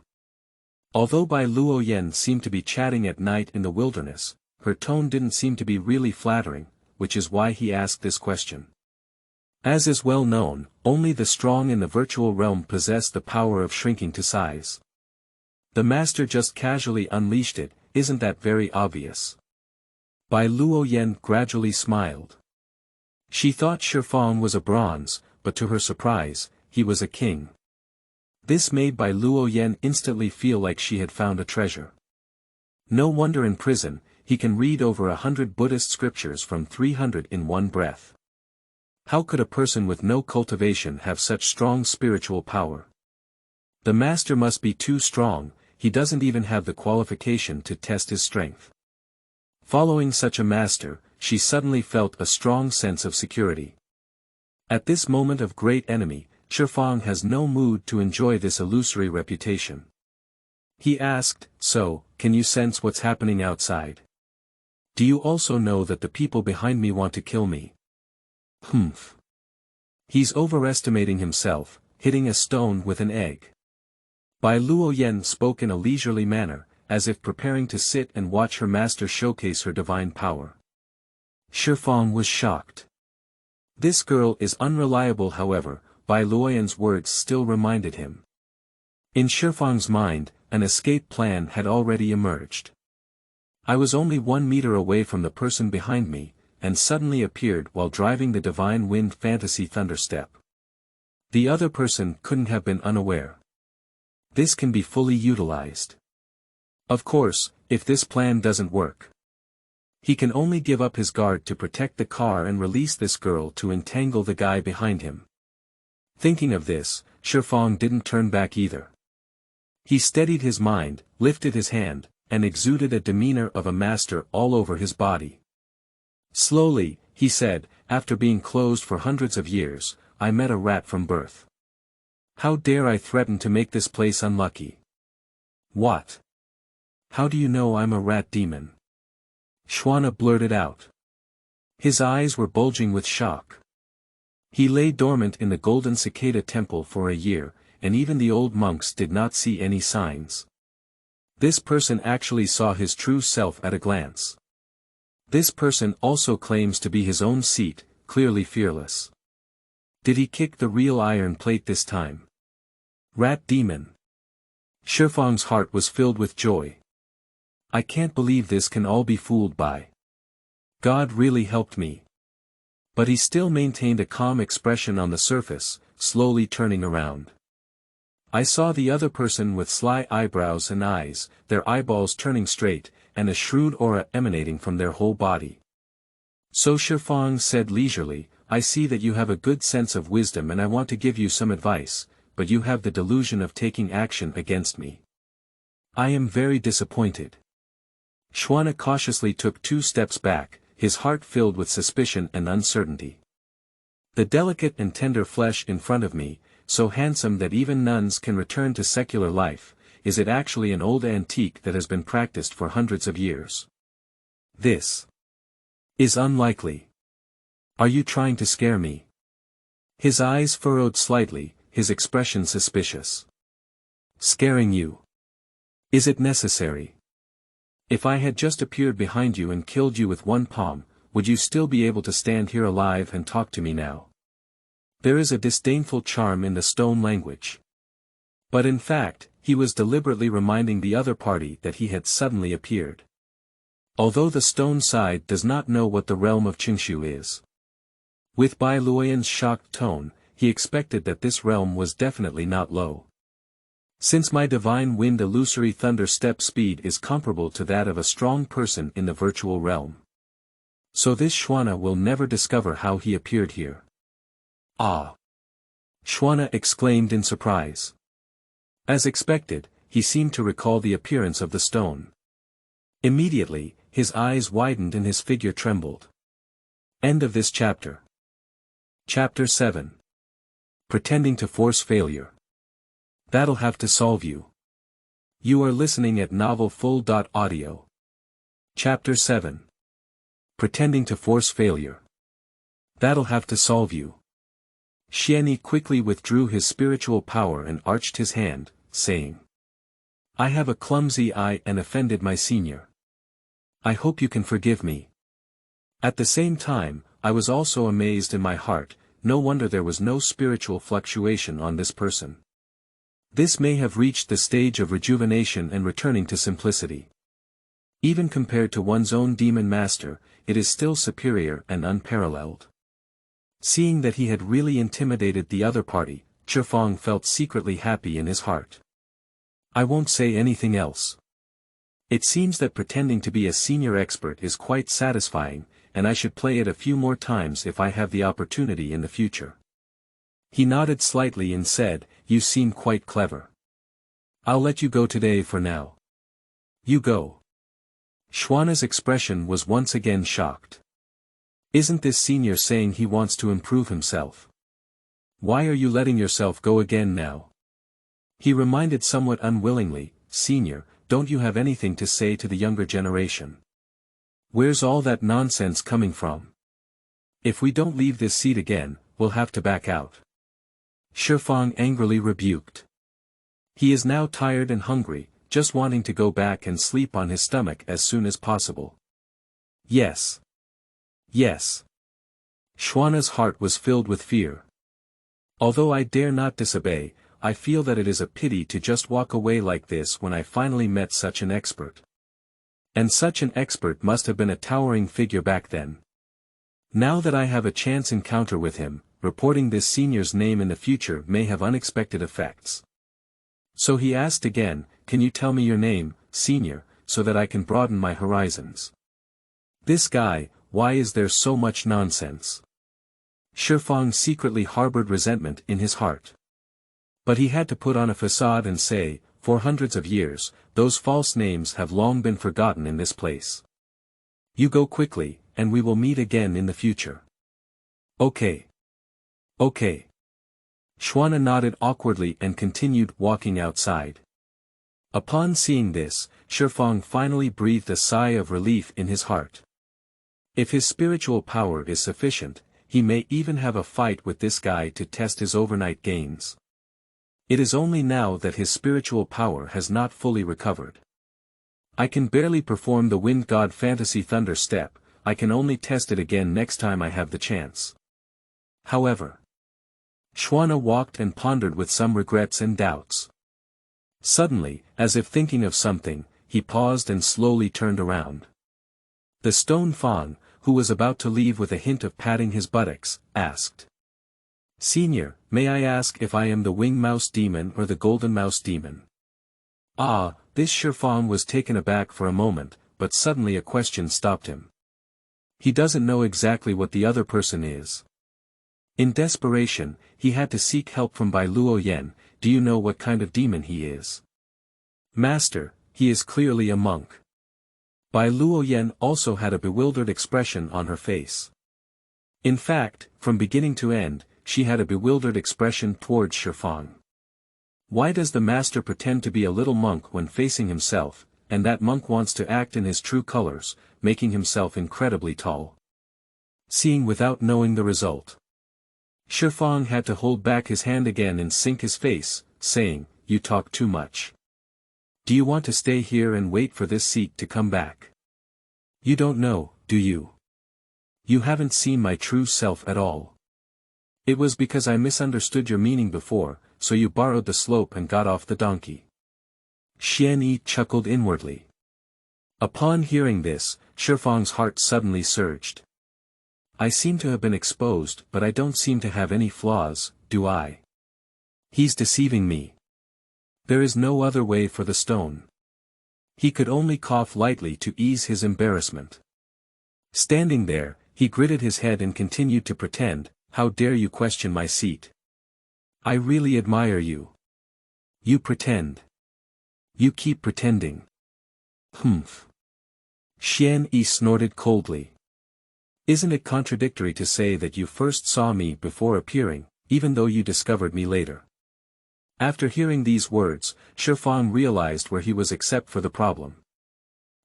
Although Bai Luo Yen seemed to be chatting at night in the wilderness, her tone didn't seem to be really flattering, which is why he asked this question. As is well known, only the strong in the virtual realm possess the power of shrinking to size. The master just casually unleashed it, isn't that very obvious? Bai Luo Yen gradually smiled. She thought Shifang was a bronze, but to her surprise, he was a king. This made Bai Luo Yen instantly feel like she had found a treasure. No wonder in prison, he can read over 100 Buddhist scriptures from 300 in one breath. How could a person with no cultivation have such strong spiritual power? The master must be too strong, he doesn't even have the qualification to test his strength. Following such a master, she suddenly felt a strong sense of security. At this moment of great enemy, Shifang has no mood to enjoy this illusory reputation. He asked, So, can you sense what's happening outside? Do you also know that the people behind me want to kill me? Humph. He's overestimating himself, hitting a stone with an egg. Bai Luo Yen spoke in a leisurely manner, as if preparing to sit and watch her master showcase her divine power. Shifang was shocked. This girl is unreliable, however, Bai Luo Yen's words still reminded him. In Shifang's mind, an escape plan had already emerged. I was only 1 meter away from the person behind me, and suddenly appeared while driving the divine wind fantasy thunderstep. The other person couldn't have been unaware. This can be fully utilized. Of course, if this plan doesn't work, he can only give up his guard to protect the car and release this girl to entangle the guy behind him. Thinking of this, Shifang didn't turn back either. He steadied his mind, lifted his hand, and exuded a demeanor of a master all over his body. Slowly, he said, after being closed for hundreds of years, I met a rat from birth. How dare I threaten to make this place unlucky? What? How do you know I'm a rat demon? Shwana blurted out. His eyes were bulging with shock. He lay dormant in the golden cicada temple for a year, and even the old monks did not see any signs. This person actually saw his true self at a glance. This person also claims to be his own seat, clearly fearless. Did he kick the real iron plate this time? Rat demon. Shifang's heart was filled with joy. I can't believe this can all be fooled by. God really helped me. But he still maintained a calm expression on the surface, slowly turning around. I saw the other person with sly eyebrows and eyes, their eyeballs turning straight, and a shrewd aura emanating from their whole body. So Shifang said leisurely, I see that you have a good sense of wisdom and I want to give you some advice, but you have the delusion of taking action against me. I am very disappointed. Xuana cautiously took 2 steps back, his heart filled with suspicion and uncertainty. The delicate and tender flesh in front of me, so handsome that even nuns can return to secular life, is it actually an old antique that has been practiced for hundreds of years? This is unlikely. Are you trying to scare me? His eyes furrowed slightly, his expression suspicious. Scaring you? Is it necessary? If I had just appeared behind you and killed you with one palm, would you still be able to stand here alive and talk to me now? There is a disdainful charm in the stone language. But in fact, he was deliberately reminding the other party that he had suddenly appeared. Although the stone side does not know what the realm of Qingshu is. With Bai Luoyan's shocked tone, he expected that this realm was definitely not low. Since my divine wind illusory thunder step speed is comparable to that of a strong person in the virtual realm. So this Xuana will never discover how he appeared here. Ah! Xuana exclaimed in surprise. As expected, he seemed to recall the appearance of the stone. Immediately, his eyes widened and his figure trembled. End of this chapter. Chapter 7. Pretending to force failure. That'll have to solve you. You are listening at novelfull.audio. Chapter 7. Pretending to force failure. That'll have to solve you. Xianyi quickly withdrew his spiritual power and arched his hand, saying, I have a clumsy eye and offended my senior. I hope you can forgive me. At the same time, I was also amazed in my heart, no wonder there was no spiritual fluctuation on this person. This may have reached the stage of rejuvenation and returning to simplicity. Even compared to one's own demon master, it is still superior and unparalleled. Seeing that he had really intimidated the other party, Shifang felt secretly happy in his heart. I won't say anything else. It seems that pretending to be a senior expert is quite satisfying, and I should play it a few more times if I have the opportunity in the future. He nodded slightly and said, You seem quite clever. I'll let you go today for now. You go. Xuana's expression was once again shocked. Isn't this senior saying he wants to improve himself? Why are you letting yourself go again now? He reminded somewhat unwillingly, Senior, don't you have anything to say to the younger generation? Where's all that nonsense coming from? If we don't leave this seat again, we'll have to back out. Shifang angrily rebuked. He is now tired and hungry, just wanting to go back and sleep on his stomach as soon as possible. Yes. Yes. Xuana's heart was filled with fear. Although I dare not disobey, I feel that it is a pity to just walk away like this when I finally met such an expert. And such an expert must have been a towering figure back then. Now that I have a chance encounter with him, reporting this senior's name in the future may have unexpected effects. So he asked again, Can you tell me your name, senior, so that I can broaden my horizons? This guy, why is there so much nonsense? Shifang secretly harbored resentment in his heart. But he had to put on a facade and say, For hundreds of years, those false names have long been forgotten in this place. You go quickly, and we will meet again in the future. Okay. Okay. Xuana nodded awkwardly and continued walking outside. Upon seeing this, Shifang finally breathed a sigh of relief in his heart. If his spiritual power is sufficient, he may even have a fight with this guy to test his overnight gains. It is only now that his spiritual power has not fully recovered. I can barely perform the Wind God Fantasy Thunder Step, I can only test it again next time I have the chance. However, Xuana walked and pondered with some regrets and doubts. Suddenly, as if thinking of something, he paused and slowly turned around. The stone Fang, who was about to leave with a hint of patting his buttocks, asked. "Senior, may I ask if I am the winged mouse demon or the golden mouse demon?" Ah, this Shifang was taken aback for a moment, but suddenly a question stopped him. He doesn't know exactly what the other person is. In desperation, he had to seek help from Bai Luoyan. "Do you know what kind of demon he is?" "Master, he is clearly a monk." Bai Luoyan also had a bewildered expression on her face. In fact, from beginning to end, she had a bewildered expression towards Shifang. Why does the master pretend to be a little monk when facing himself, and that monk wants to act in his true colors, making himself incredibly tall? Seeing without knowing the result. Shifang had to hold back his hand again and sink his face, saying, "You talk too much. Do you want to stay here and wait for this seat to come back? You don't know, do you? You haven't seen my true self at all. It was because I misunderstood your meaning before, so you borrowed the slope and got off the donkey." Xian Yi chuckled inwardly. Upon hearing this, Shifang's heart suddenly surged. "I seem to have been exposed, but I don't seem to have any flaws, do I? He's deceiving me. There is no other way for the stone." He could only cough lightly to ease his embarrassment. Standing there, he gritted his head and continued to pretend, "How dare you question my seat? I really admire you. You pretend. You keep pretending." "Humph." Xian Yi snorted coldly. "Isn't it contradictory to say that you first saw me before appearing, even though you discovered me later?" After hearing these words, Shifang realized where he was except for the problem.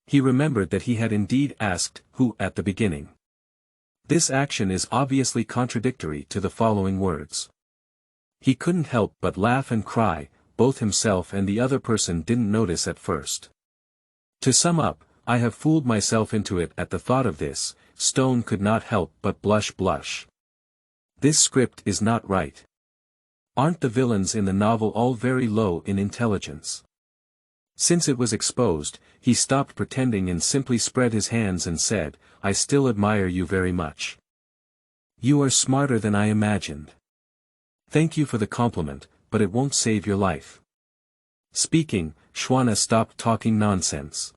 He remembered that he had indeed asked, "Who?" at the beginning. This action is obviously contradictory to the following words. He couldn't help but laugh and cry, both himself and the other person didn't notice at first. To sum up, I have fooled myself into it. At the thought of this, Stone could not help but blush. This script is not right. Aren't the villains in the novel all very low in intelligence? Since it was exposed, he stopped pretending and simply spread his hands and said, "I still admire you very much. You are smarter than I imagined. Thank you for the compliment, but it won't save your life." Speaking, Shwana stopped talking nonsense.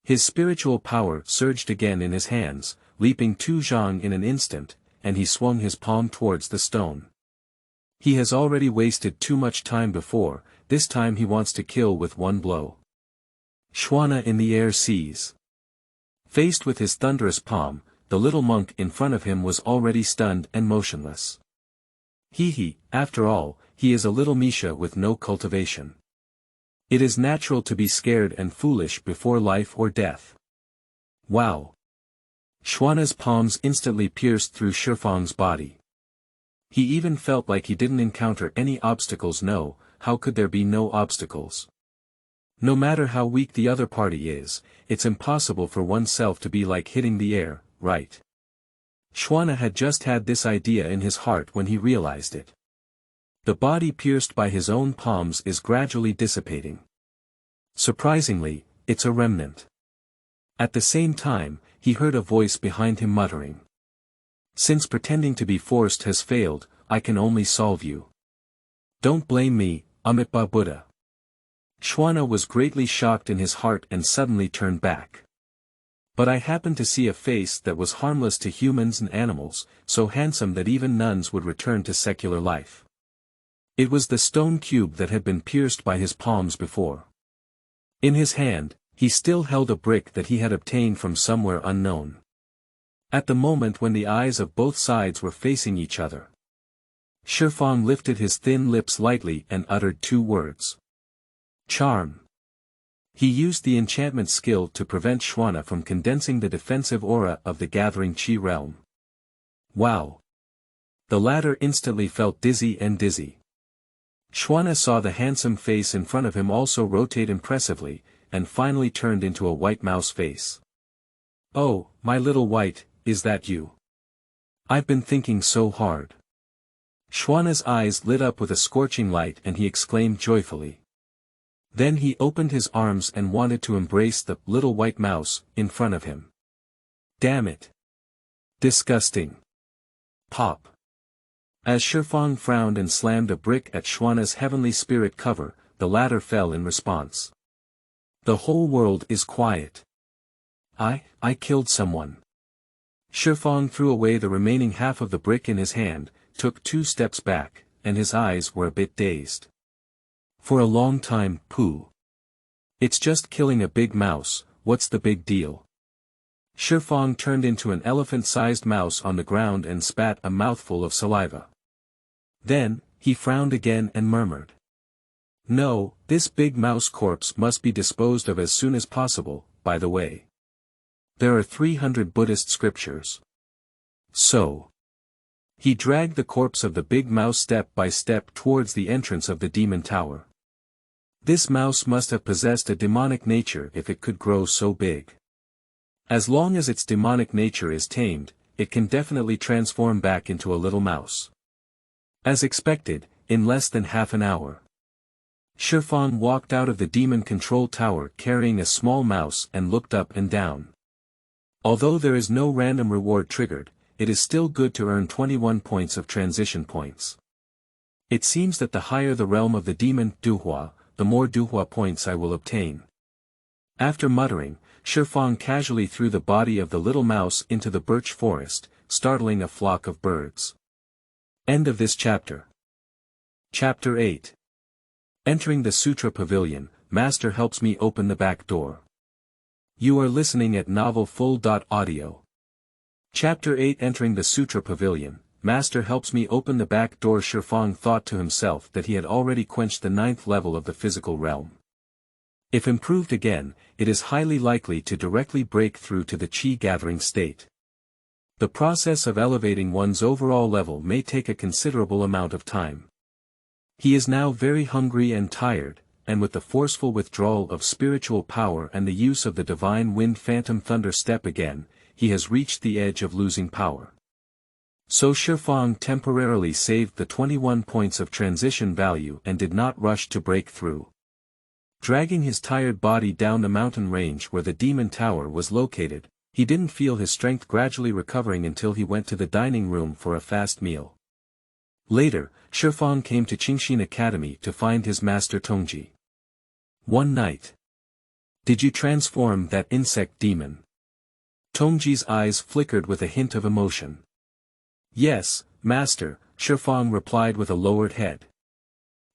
His spiritual power surged again in his hands, leaping 2 zhang in an instant, and he swung his palm towards the stone. He has already wasted too much time before, this time he wants to kill with one blow. Shwana in the air sees. Faced with his thunderous palm, the little monk in front of him was already stunned and motionless. After all, he is a little Misha with no cultivation. It is natural to be scared and foolish before life or death. Wow! Shwana's palms instantly pierced through Shifang's body. He even felt like he didn't encounter any obstacles. No, how could there be no obstacles? No matter how weak the other party is, it's impossible for oneself to be like hitting the air, right? Shwana had just had this idea in his heart when he realized it. The body pierced by his own palms is gradually dissipating. Surprisingly, it's a remnant. At the same time, he heard a voice behind him muttering. "Since pretending to be forced has failed, I can only solve you. Don't blame me, Amitabha Buddha." Shwana was greatly shocked in his heart and suddenly turned back. "But I happened to see a face that was harmless to humans and animals, so handsome that even nuns would return to secular life." It was the stone cube that had been pierced by his palms before. In his hand, he still held a brick that he had obtained from somewhere unknown. At the moment when the eyes of both sides were facing each other, Shifang lifted his thin lips lightly and uttered 2 words. "Charm." He used the enchantment skill to prevent Shwana from condensing the defensive aura of the gathering Qi realm. Wow! The latter instantly felt dizzy. Shwana saw the handsome face in front of him also rotate impressively, and finally turned into a white mouse face. "Oh, my little white, is that you? I've been thinking so hard." Shwana's eyes lit up with a scorching light and he exclaimed joyfully. Then he opened his arms and wanted to embrace the little white mouse in front of him. Damn it. Disgusting. Pop. As Shifang frowned and slammed a brick at Xuana's heavenly spirit cover, the latter fell in response. The whole world is quiet. I killed someone. Shifang threw away the remaining half of the brick in his hand, took 2 steps back, and his eyes were a bit dazed. For a long time, Pooh. It's just killing a big mouse, what's the big deal? Shifang turned into an elephant-sized mouse on the ground and spat a mouthful of saliva. Then, he frowned again and murmured. No, this big mouse corpse must be disposed of as soon as possible, by the way. There are 300 Buddhist scriptures. So. He dragged the corpse of the big mouse step by step towards the entrance of the demon tower. This mouse must have possessed a demonic nature if it could grow so big. As long as its demonic nature is tamed, it can definitely transform back into a little mouse. As expected, in less than half an hour. Shifang walked out of the demon control tower carrying a small mouse and looked up and down. Although there is no random reward triggered, it is still good to earn 21 points of transition points. It seems that the higher the realm of the demon Duhua, the more Duhua points I will obtain. After muttering, Shifang casually threw the body of the little mouse into the birch forest, startling a flock of birds. End of this chapter. Chapter 8. Entering the Sutra Pavilion, Master helps me open the back door. You are listening at novelfull.audio. Chapter 8. Entering the Sutra Pavilion, Master helps me open the back door. Shifang thought to himself that he had already quenched the 9th level of the physical realm. If improved again, it is highly likely to directly break through to the chi-gathering state. The process of elevating one's overall level may take a considerable amount of time. He is now very hungry and tired, and with the forceful withdrawal of spiritual power and the use of the divine wind phantom thunder step again, he has reached the edge of losing power. So Shifang temporarily saved the 21 points of transition value and did not rush to break through. Dragging his tired body down the mountain range where the demon tower was located, he didn't feel his strength gradually recovering until he went to the dining room for a fast meal. Later, Shifang came to Qingshin Academy to find his master Tongji. One night. Did you transform that insect demon? Tongji's eyes flickered with a hint of emotion. Yes, master, Shifang replied with a lowered head.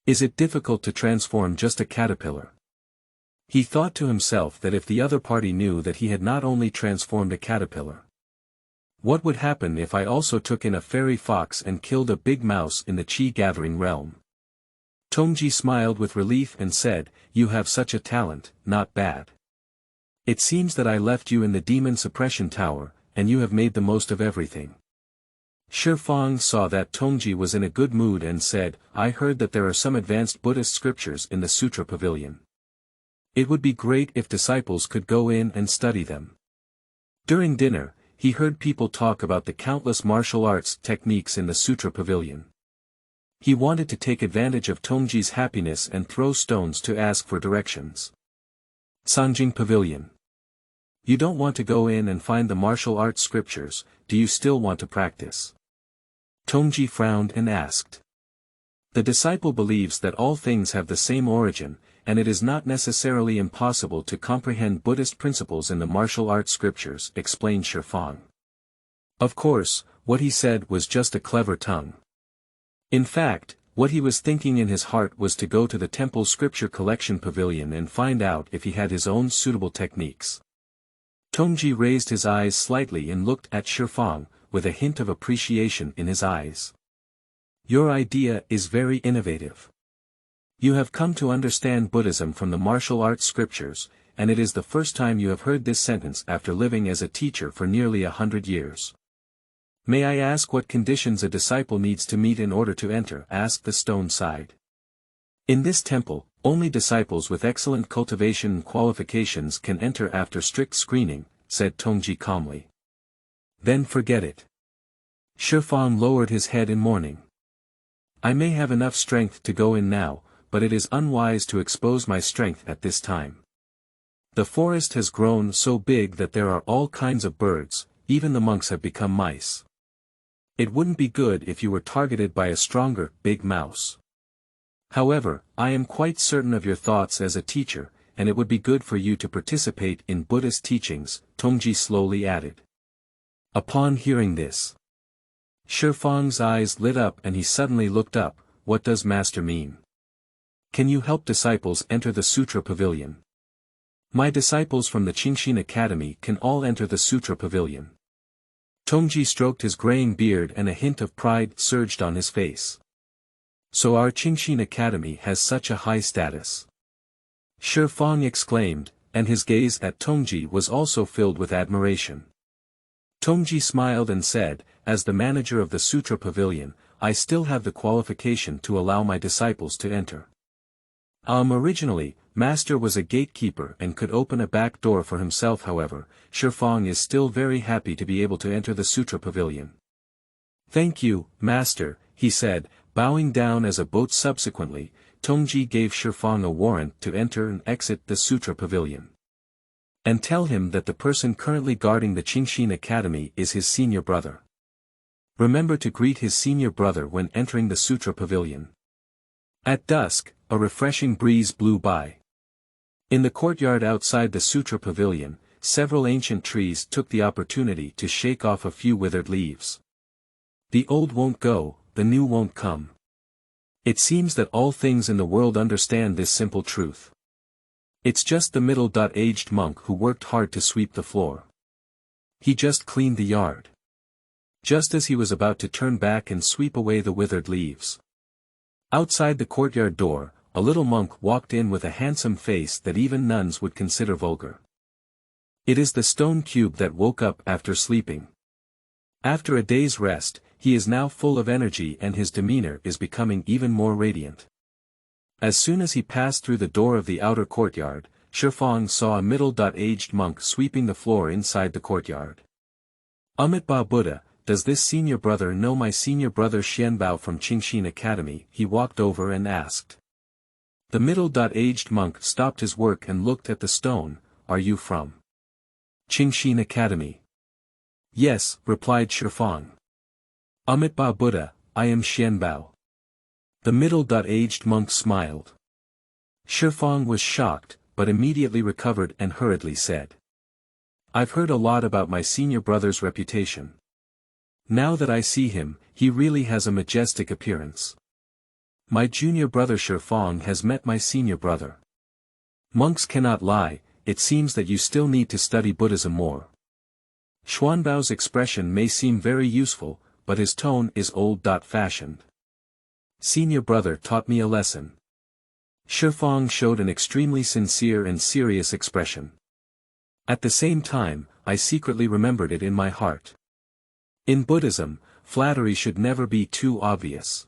Is it difficult to transform just a caterpillar? He thought to himself that if the other party knew that he had not only transformed a caterpillar. What would happen if I also took in a fairy fox and killed a big mouse in the chi-gathering realm? Tongji smiled with relief and said, you have such a talent, not bad. It seems that I left you in the demon suppression tower, and you have made the most of everything. Shifang saw that Tongji was in a good mood and said, I heard that there are some advanced Buddhist scriptures in the Sutra Pavilion. It would be great if disciples could go in and study them. During dinner, he heard people talk about the countless martial arts techniques in the Sutra Pavilion. He wanted to take advantage of Tongji's happiness and throw stones to ask for directions. Sanjing Pavilion. You don't want to go in and find the martial arts scriptures, do you still want to practice? Tongji frowned and asked. The disciple believes that all things have the same origin, and it is not necessarily impossible to comprehend Buddhist principles in the martial arts scriptures, explained Shifang. Of course, what he said was just a clever tongue. In fact, what he was thinking in his heart was to go to the temple scripture collection pavilion and find out if he had his own suitable techniques. Tongji raised his eyes slightly and looked at Shifang, with a hint of appreciation in his eyes. Your idea is very innovative. You have come to understand Buddhism from the martial arts scriptures, and it is the first time you have heard this sentence after living as a teacher for nearly 100 years. May I ask what conditions a disciple needs to meet in order to enter? Asked the stone side. In this temple, only disciples with excellent cultivation qualifications can enter after strict screening, said Tongji calmly. Then forget it. Shifang lowered his head in mourning. I may have enough strength to go in now, but it is unwise to expose my strength at this time. The forest has grown so big that there are all kinds of birds, even the monks have become mice. It wouldn't be good if you were targeted by a stronger, big mouse. However, I am quite certain of your thoughts as a teacher, and it would be good for you to participate in Buddhist teachings, Tongji slowly added. Upon hearing this, Shifang's eyes lit up and he suddenly looked up. What does Master mean? Can you help disciples enter the Sutra Pavilion? My disciples from the Qingshin Academy can all enter the Sutra Pavilion. Tongji stroked his graying beard and a hint of pride surged on his face. So our Qingshin Academy has such a high status. Shifang exclaimed, and his gaze at Tongji was also filled with admiration. Tongji smiled and said, as the manager of the Sutra Pavilion, I still have the qualification to allow my disciples to enter. Originally, Master was a gatekeeper and could open a back door for himself. However, Shifang is still very happy to be able to enter the Sutra Pavilion. Thank you, Master, he said, bowing down as a boat. Subsequently, Tongji gave Shifang a warrant to enter and exit the Sutra Pavilion. And tell him that the person currently guarding the Qingshin Academy is his senior brother. Remember to greet his senior brother when entering the Sutra Pavilion. At dusk, a refreshing breeze blew by. In the courtyard outside the Sutra Pavilion, several ancient trees took the opportunity to shake off a few withered leaves. The old won't go, the new won't come. It seems that all things in the world understand this simple truth. It's just the middle-aged monk who worked hard to sweep the floor. He just cleaned the yard. Just as he was about to turn back and sweep away the withered leaves. Outside the courtyard door, a little monk walked in with a handsome face that even nuns would consider vulgar. It is the stone cube that woke up after sleeping. After a day's rest, he is now full of energy and his demeanor is becoming even more radiant. As soon as he passed through the door of the outer courtyard, Shifang saw a middle-aged monk sweeping the floor inside the courtyard. Amitabha Buddha, does this senior brother know my senior brother Xianbao from Qingshin Academy? He walked over and asked. The middle-aged monk stopped his work and looked at the stone. Are you from Qingshin Academy? Yes, replied Shifang. Amitabha Buddha, I am Xianbao. The middle-aged monk smiled. Shifang was shocked, but immediately recovered and hurriedly said. I've heard a lot about my senior brother's reputation. Now that I see him, he really has a majestic appearance. My junior brother Shifang has met my senior brother. Monks cannot lie, it seems that you still need to study Buddhism more. Xuanbao's expression may seem very useful, but his tone is old-fashioned. Senior brother taught me a lesson. Shifang showed an extremely sincere and serious expression. At the same time, I secretly remembered it in my heart. In Buddhism, flattery should never be too obvious.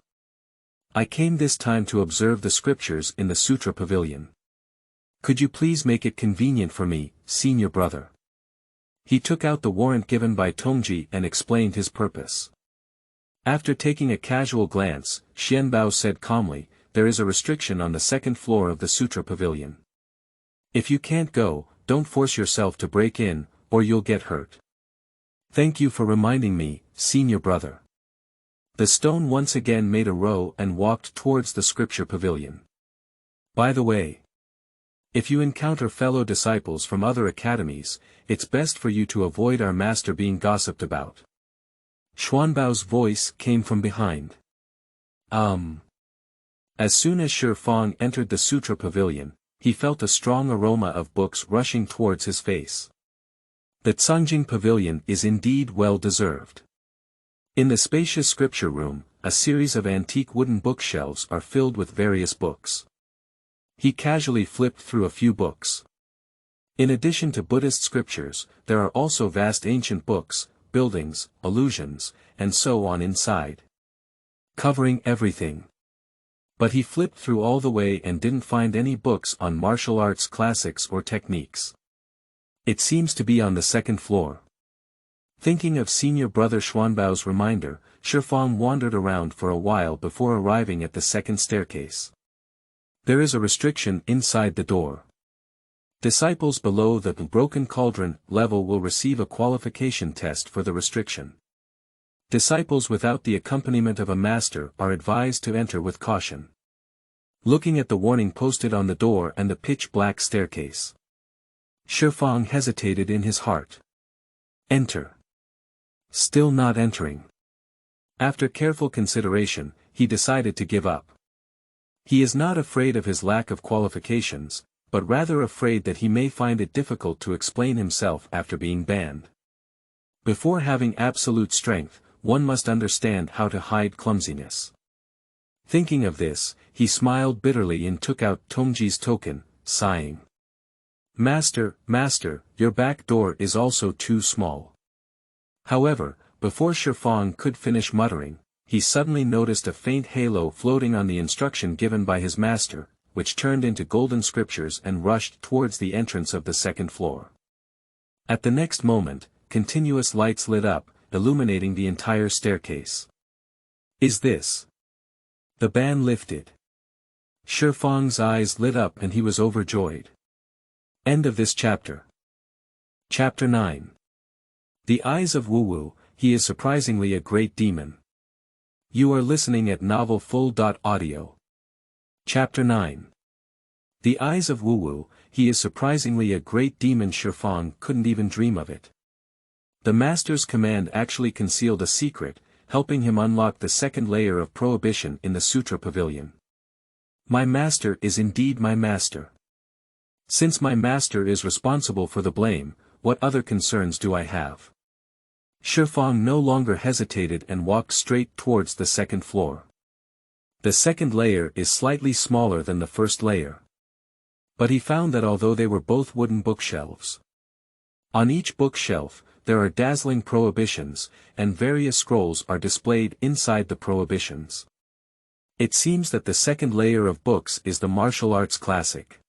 I came this time to observe the scriptures in the Sutra Pavilion. Could you please make it convenient for me, senior brother? He took out the warrant given by Tongji and explained his purpose. After taking a casual glance, Xianbao said calmly, there is a restriction on the second floor of the Sutra Pavilion. If you can't go, don't force yourself to break in, or you'll get hurt. Thank you for reminding me, senior brother. The stone once again made a row and walked towards the scripture pavilion. By the way, if you encounter fellow disciples from other academies, it's best for you to avoid our master being gossiped about. Xuanbao's voice came from behind. As soon as Shifang entered the Sutra Pavilion, he felt a strong aroma of books rushing towards his face. The Cangjing Pavilion is indeed well deserved. In the spacious scripture room, a series of antique wooden bookshelves are filled with various books. He casually flipped through a few books. In addition to Buddhist scriptures, there are also vast ancient books, buildings, illusions, and so on inside. Covering everything. But he flipped through all the way and didn't find any books on martial arts classics or techniques. It seems to be on the second floor. Thinking of senior brother Xuanbao's reminder, Shifang wandered around for a while before arriving at the second staircase. There is a restriction inside the door. Disciples below the broken cauldron level will receive a qualification test for the restriction. Disciples without the accompaniment of a master are advised to enter with caution. Looking at the warning posted on the door and the pitch-black staircase, Shifang hesitated in his heart. Enter. Still not entering. After careful consideration, he decided to give up. He is not afraid of his lack of qualifications, but rather afraid that he may find it difficult to explain himself after being banned. Before having absolute strength, one must understand how to hide clumsiness. Thinking of this, he smiled bitterly and took out Tongji's token, sighing. Master, Master, your back door is also too small. However, before Shifang could finish muttering, he suddenly noticed a faint halo floating on the instruction given by his master, which turned into golden scriptures and rushed towards the entrance of the second floor. At the next moment, continuous lights lit up, illuminating the entire staircase. Is this? The ban lifted. Shifang's eyes lit up and he was overjoyed. End of this chapter. Chapter 9. The Eyes of Wuwu, he is surprisingly a great demon. You are listening at novelfull.audio. Chapter 9. The Eyes of Wuwu, he is surprisingly a great demon. Shifang couldn't even dream of it. The master's command actually concealed a secret, helping him unlock the second layer of prohibition in the Sutra Pavilion. My master is indeed my master. Since my master is responsible for the blame, what other concerns do I have? Shifang no longer hesitated and walked straight towards the second floor. The second layer is slightly smaller than the first layer. But he found that although they were both wooden bookshelves, on each bookshelf, there are dazzling prohibitions, and various scrolls are displayed inside the prohibitions. It seems that the second layer of books is the martial arts classic.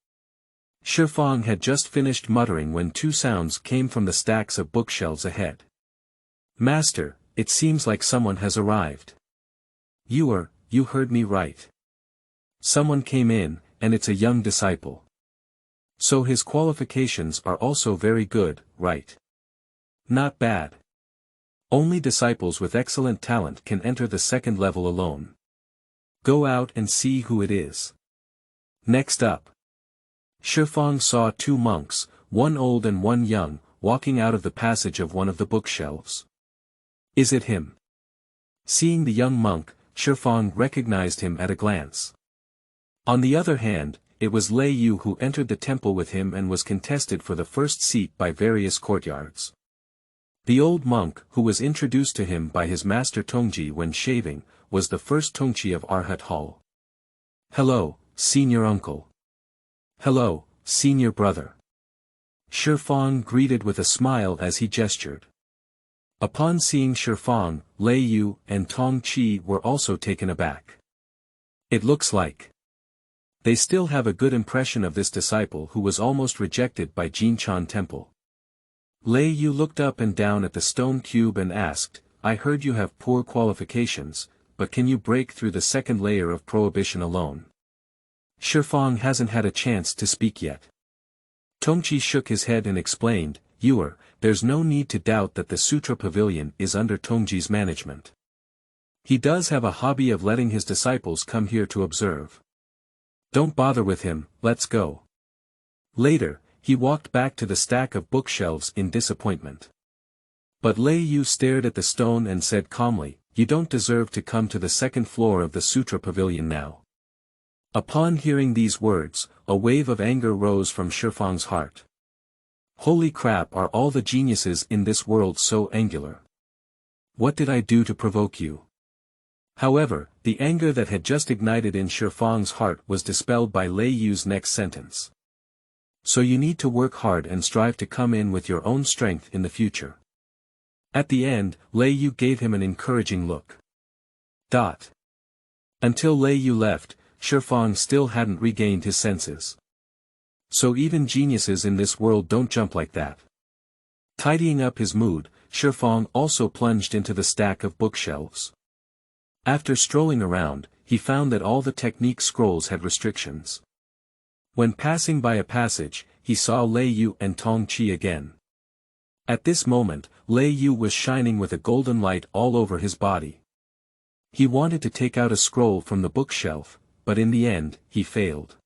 Shifang had just finished muttering when two sounds came from the stacks of bookshelves ahead. Master, it seems like someone has arrived. You heard me right. Someone came in, and it's a young disciple. So his qualifications are also very good, right? Not bad. Only disciples with excellent talent can enter the second level alone. Go out and see who it is. Next up. Shifang saw two monks, one old and one young, walking out of the passage of one of the bookshelves. Is it him? Seeing the young monk, Shifang recognized him at a glance. On the other hand, it was Lei Yu who entered the temple with him and was contested for the first seat by various courtyards. The old monk, who was introduced to him by his master Tongji when shaving, was the first Tongji of Arhat Hall. Hello, senior uncle. Hello, senior brother. Shifang greeted with a smile as he gestured. Upon seeing Shifang, Lei Yu and Tong Chi were also taken aback. It looks like they still have a good impression of this disciple who was almost rejected by Jinchan Temple. Lei Yu looked up and down at the stone cube and asked, I heard you have poor qualifications, but can you break through the second layer of prohibition alone? Shifang hasn't had a chance to speak yet. Tongchi shook his head and explained, there's no need to doubt that the Sutra Pavilion is under Tongji's management. He does have a hobby of letting his disciples come here to observe. Don't bother with him, let's go. Later, he walked back to the stack of bookshelves in disappointment. But Lei Yu stared at the stone and said calmly, you don't deserve to come to the second floor of the Sutra Pavilion now. Upon hearing these words, a wave of anger rose from Shifang's heart. Holy crap, are all the geniuses in this world so angular? What did I do to provoke you? However, the anger that had just ignited in Shifang's heart was dispelled by Lei Yu's next sentence. So you need to work hard and strive to come in with your own strength in the future. At the end, Lei Yu gave him an encouraging look. Until Lei Yu left, Shifang still hadn't regained his senses. So even geniuses in this world don't jump like that. Tidying up his mood, Shifang also plunged into the stack of bookshelves. After strolling around, he found that all the technique scrolls had restrictions. When passing by a passage, he saw Lei Yu and Tong Chi again. At this moment, Lei Yu was shining with a golden light all over his body. He wanted to take out a scroll from the bookshelf, but in the end, he failed.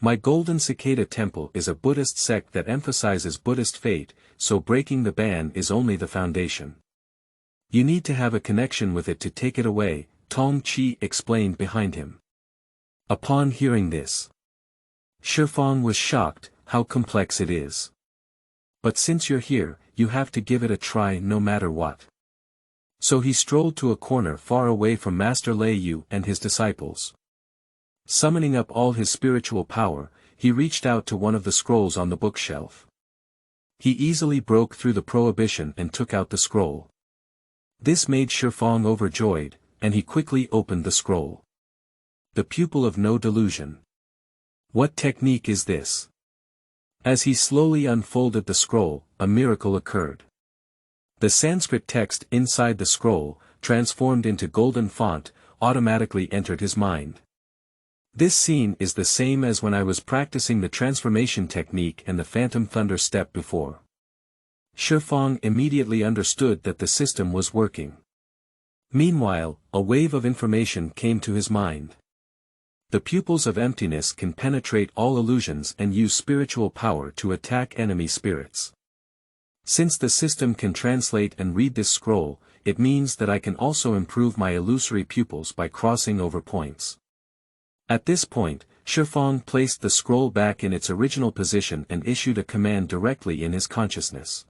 My Golden Cicada Temple is a Buddhist sect that emphasizes Buddhist faith, so breaking the ban is only the foundation. You need to have a connection with it to take it away, Tong Chi explained behind him. Upon hearing this, Shifang was shocked, how complex it is. But since you're here, you have to give it a try no matter what. So he strolled to a corner far away from Master Lei Yu and his disciples. Summoning up all his spiritual power, he reached out to one of the scrolls on the bookshelf. He easily broke through the prohibition and took out the scroll. This made Shifang overjoyed, and he quickly opened the scroll. The pupil of no delusion. What technique is this? As he slowly unfolded the scroll, a miracle occurred. The Sanskrit text inside the scroll, transformed into golden font, automatically entered his mind. This scene is the same as when I was practicing the transformation technique and the phantom thunder step before. Shifang immediately understood that the system was working. Meanwhile, a wave of information came to his mind. The pupils of emptiness can penetrate all illusions and use spiritual power to attack enemy spirits. Since the system can translate and read this scroll, it means that I can also improve my illusory pupils by crossing over points. At this point, Shifang placed the scroll back in its original position and issued a command directly in his consciousness.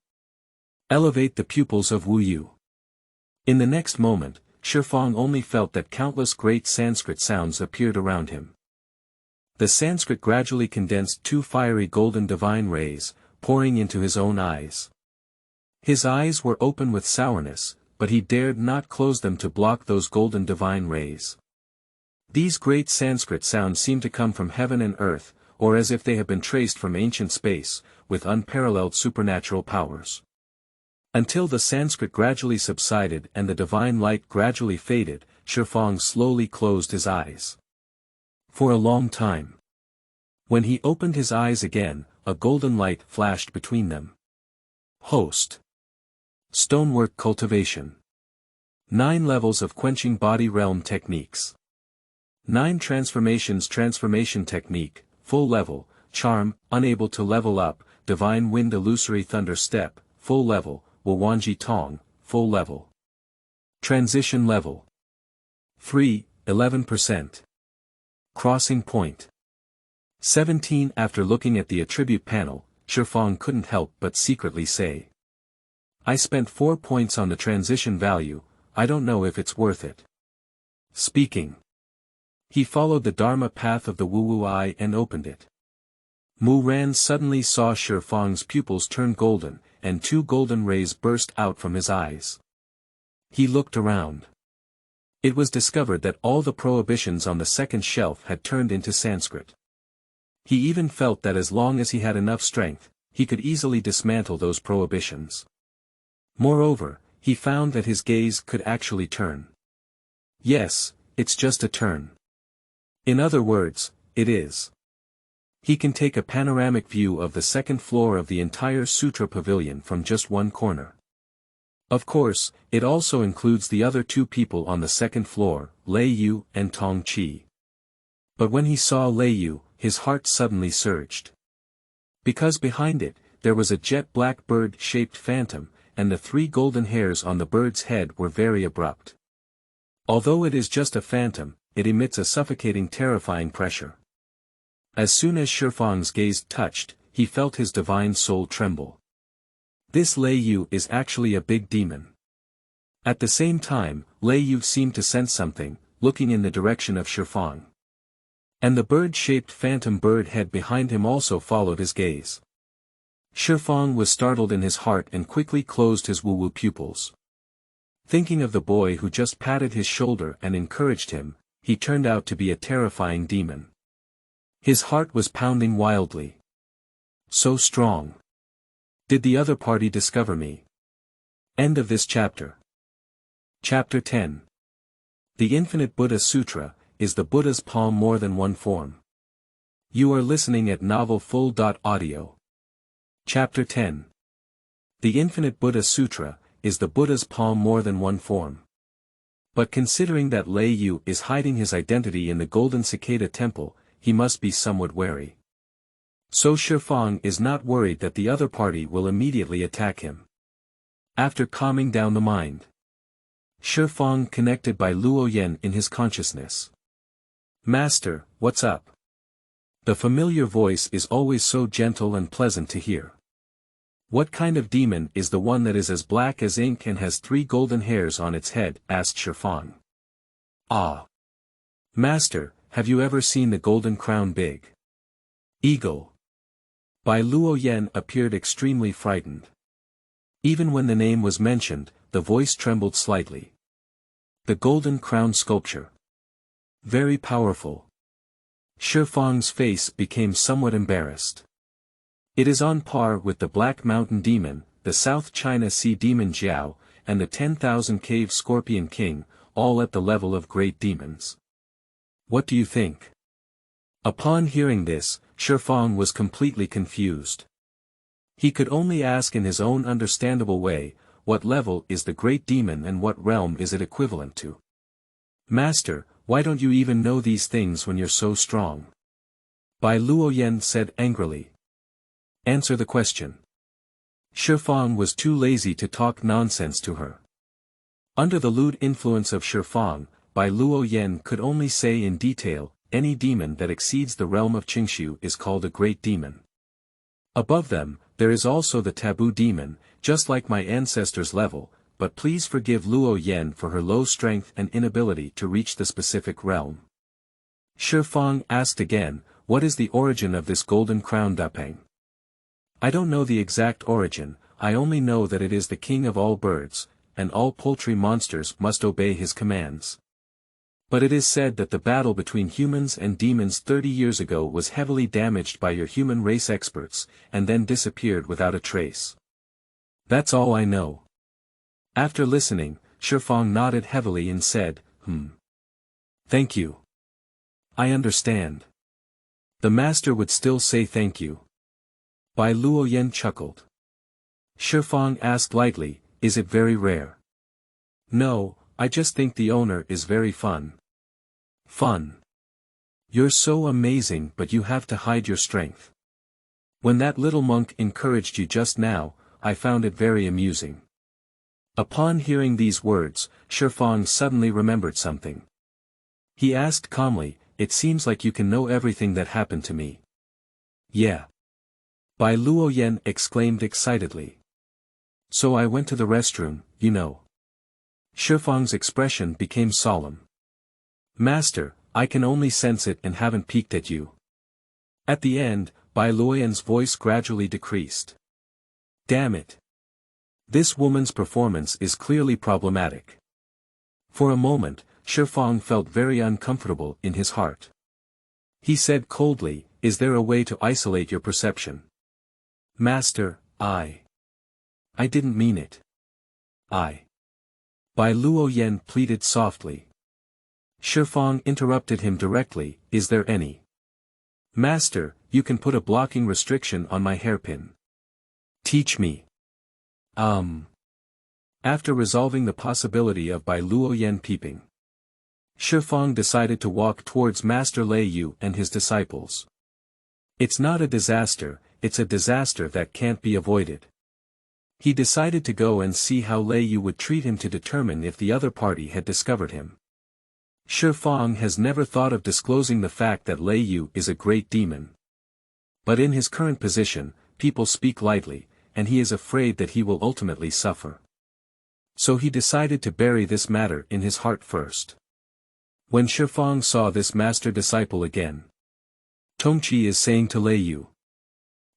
Elevate the pupils of Wuwu. In the next moment, Shifang only felt that countless great Sanskrit sounds appeared around him. The Sanskrit gradually condensed two fiery golden divine rays, pouring into his own eyes. His eyes were open with sourness, but he dared not close them to block those golden divine rays. These great Sanskrit sounds seemed to come from heaven and earth, or as if they had been traced from ancient space, with unparalleled supernatural powers. Until the Sanskrit gradually subsided and the divine light gradually faded, Shifang slowly closed his eyes. For a long time. When he opened his eyes again, a golden light flashed between them. Host. Stonework Cultivation. 9 levels of quenching body realm techniques. 9 transformations transformation technique, full level, charm, unable to level up, divine wind illusory thunder step, full level, Wuwanji Tong, full level. Transition level. 3, 11%. Crossing point. 17. After looking at the attribute panel, Shifang couldn't help but secretly say. I spent 4 points on the transition value, I don't know if it's worth it. Speaking. He followed the Dharma path of the Wuwu eye and opened it. Mu Ran suddenly saw Shifang's pupils turn golden, and 2 golden rays burst out from his eyes. He looked around. It was discovered that all the prohibitions on the second shelf had turned into Sanskrit. He even felt that as long as he had enough strength, he could easily dismantle those prohibitions. Moreover, he found that his gaze could actually turn. Yes, it's just a turn. In other words, it is. He can take a panoramic view of the second floor of the entire Sutra Pavilion from just one corner. Of course, it also includes the other 2 people on the second floor, Lei Yu and Tong Chi. But when he saw Lei Yu, his heart suddenly surged. Because behind it, there was a jet-black bird-shaped phantom, and the 3 golden hairs on the bird's head were very abrupt. Although it is just a phantom, it emits a suffocating terrifying pressure. As soon as Shifang's gaze touched, he felt his divine soul tremble. This Lei Yu is actually a big demon. At the same time, Lei Yu seemed to sense something, looking in the direction of Shifang. And the bird-shaped phantom bird head behind him also followed his gaze. Shifang was startled in his heart and quickly closed his Wuwu pupils. Thinking of the boy who just patted his shoulder and encouraged him, he turned out to be a terrifying demon. His heart was pounding wildly. So strong. Did the other party discover me? End of this chapter. Chapter 10. The Infinite Buddha Sutra, is the Buddha's palm more than one form? You are listening at Novel Full. Audio. Chapter 10. The Infinite Buddha Sutra, is the Buddha's palm more than one form? But considering that Lei Yu is hiding his identity in the Golden Cicada Temple, he must be somewhat wary. So Shifang is not worried that the other party will immediately attack him. After calming down the mind, Shifang connected by Luo Yen in his consciousness. Master, what's up? The familiar voice is always so gentle and pleasant to hear. What kind of demon is the one that is as black as ink and has 3 golden hairs on its head? Asked Shifang. Ah. Master, have you ever seen the golden crown big eagle? Bai Luo Yen appeared extremely frightened. Even when the name was mentioned, the voice trembled slightly. The golden crown sculpture. Very powerful. Shifang's face became somewhat embarrassed. It is on par with the Black Mountain Demon, the South China Sea Demon Jiao, and the 10,000 Cave Scorpion King, all at the level of great demons. What do you think? Upon hearing this, Shifang was completely confused. He could only ask in his own understandable way, what level is the great demon and what realm is it equivalent to? Master, why don't you even know these things when you're so strong? Bai Luo Yen said angrily. Answer the question. Shifang was too lazy to talk nonsense to her. Under the lewd influence of Shifang, Bai Luo Yen could only say in detail, any demon that exceeds the realm of Qingshu is called a great demon. Above them, there is also the taboo demon, just like my ancestors' level, but please forgive Luo Yen for her low strength and inability to reach the specific realm. Shifang asked again, what is the origin of this golden crown Dapeng? I don't know the exact origin, I only know that it is the king of all birds, and all poultry monsters must obey his commands. But it is said that the battle between humans and demons 30 years ago was heavily damaged by your human race experts, and then disappeared without a trace. That's all I know. After listening, Shifang nodded heavily and said, Thank you. I understand. The master would still say thank you. Bai Luo Yen chuckled. Shifang asked lightly, is it very rare? No, I just think the owner is very fun. Fun. You're so amazing, but you have to hide your strength. When that little monk encouraged you just now, I found it very amusing. Upon hearing these words, Shifang suddenly remembered something. He asked calmly, it seems like you can know everything that happened to me. Yeah. Bai Luo Yen exclaimed excitedly. So I went to the restroom, you know. Shifang's expression became solemn. Master, I can only sense it and haven't peeked at you. At the end, Bai Luo Yen's voice gradually decreased. Damn it. This woman's performance is clearly problematic. For a moment, Shifang felt very uncomfortable in his heart. He said coldly, is there a way to isolate your perception? Master, I didn't mean it. Bai Luo Yen pleaded softly. Shifang interrupted him directly, is there any? Master, you can put a blocking restriction on my hairpin. Teach me. After resolving the possibility of Bai Luo Yen peeping, Shifang decided to walk towards Master Lei Yu and his disciples. It's not a disaster, it's a disaster that can't be avoided. He decided to go and see how Lei Yu would treat him to determine if the other party had discovered him. Shifang has never thought of disclosing the fact that Lei Yu is a great demon. But in his current position, people speak lightly, and he is afraid that he will ultimately suffer. So he decided to bury this matter in his heart first. When Shifang saw this master disciple again, Tongqi is saying to Lei Yu,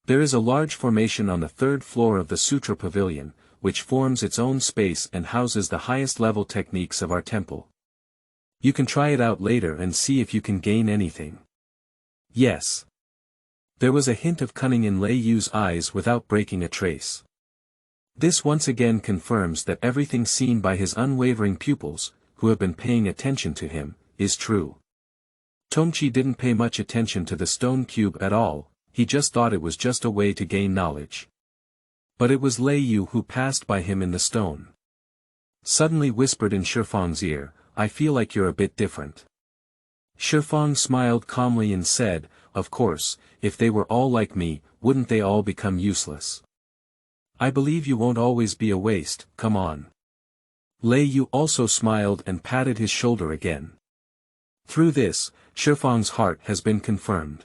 there is a large formation on the 3rd floor of the Sutra Pavilion, which forms its own space and houses the highest level techniques of our temple. You can try it out later and see if you can gain anything. Yes. There was a hint of cunning in Lei Yu's eyes without breaking a trace. This once again confirms that everything seen by his unwavering pupils, who have been paying attention to him, is true. Tongchi didn't pay much attention to the stone cube at all, he just thought it was just a way to gain knowledge. But it was Lei Yu who passed by him in the stone. Suddenly whispered in Shifang's ear, "I feel like you're a bit different." Shifang smiled calmly and said, "Of course, if they were all like me, wouldn't they all become useless? I believe you won't always be a waste, come on." Lei Yu also smiled and patted his shoulder again. Through this, Shifang's heart has been confirmed.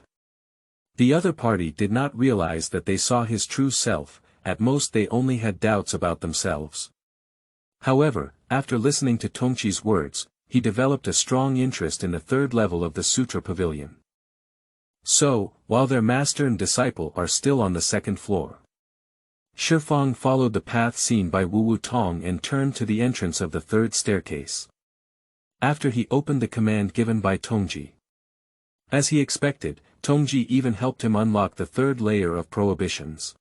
The other party did not realize that they saw his true self, at most they only had doubts about themselves. However, after listening to Tongchi's words, he developed a strong interest in the third level of the Sutra Pavilion. So, while their master and disciple are still on the second floor, Shifang followed the path seen by Wuwu Tong and turned to the entrance of the third staircase. After he opened the command given by Tongji. As he expected, Tongji even helped him unlock the third layer of prohibitions.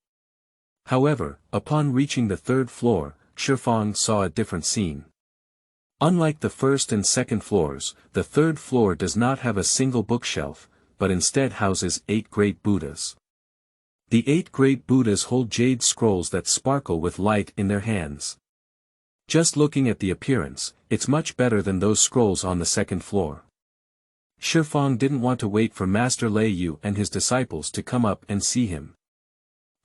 However, upon reaching the third floor, Shifang saw a different scene. Unlike the first and second floors, the third floor does not have a single bookshelf, but instead houses 8 great Buddhas. The 8 great Buddhas hold jade scrolls that sparkle with light in their hands. Just looking at the appearance, it's much better than those scrolls on the second floor. Shifang didn't want to wait for Master Lei Yu and his disciples to come up and see him.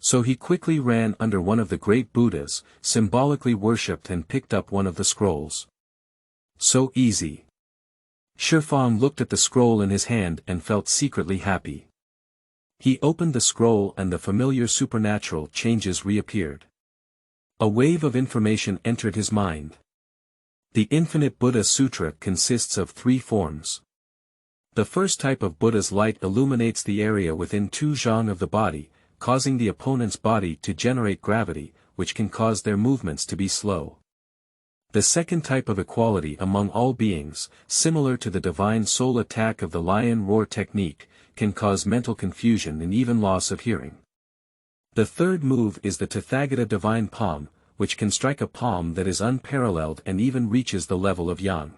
So he quickly ran under one of the great Buddhas, symbolically worshipped and picked up one of the scrolls. So easy. Shifang looked at the scroll in his hand and felt secretly happy. He opened the scroll and the familiar supernatural changes reappeared. A wave of information entered his mind. The Infinite Buddha Sutra consists of 3 forms. The first type of Buddha's light illuminates the area within 2 zhang of the body, causing the opponent's body to generate gravity, which can cause their movements to be slow. The second type of equality among all beings, similar to the divine soul attack of the lion roar technique, can cause mental confusion and even loss of hearing. The third move is the Tathagata divine palm, which can strike a palm that is unparalleled and even reaches the level of yang.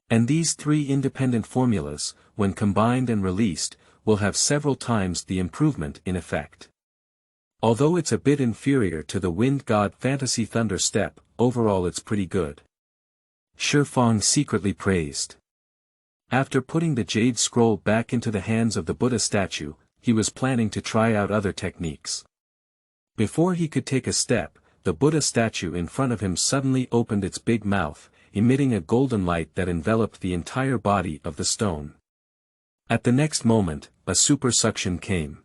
And these 3 independent formulas, when combined and released, will have several times the improvement in effect. Although it's a bit inferior to the Wind God Fantasy Thunder Step, overall it's pretty good. Shifang secretly praised. After putting the jade scroll back into the hands of the Buddha statue, he was planning to try out other techniques. Before he could take a step, the Buddha statue in front of him suddenly opened its big mouth, emitting a golden light that enveloped the entire body of the stone. At the next moment, a super suction came.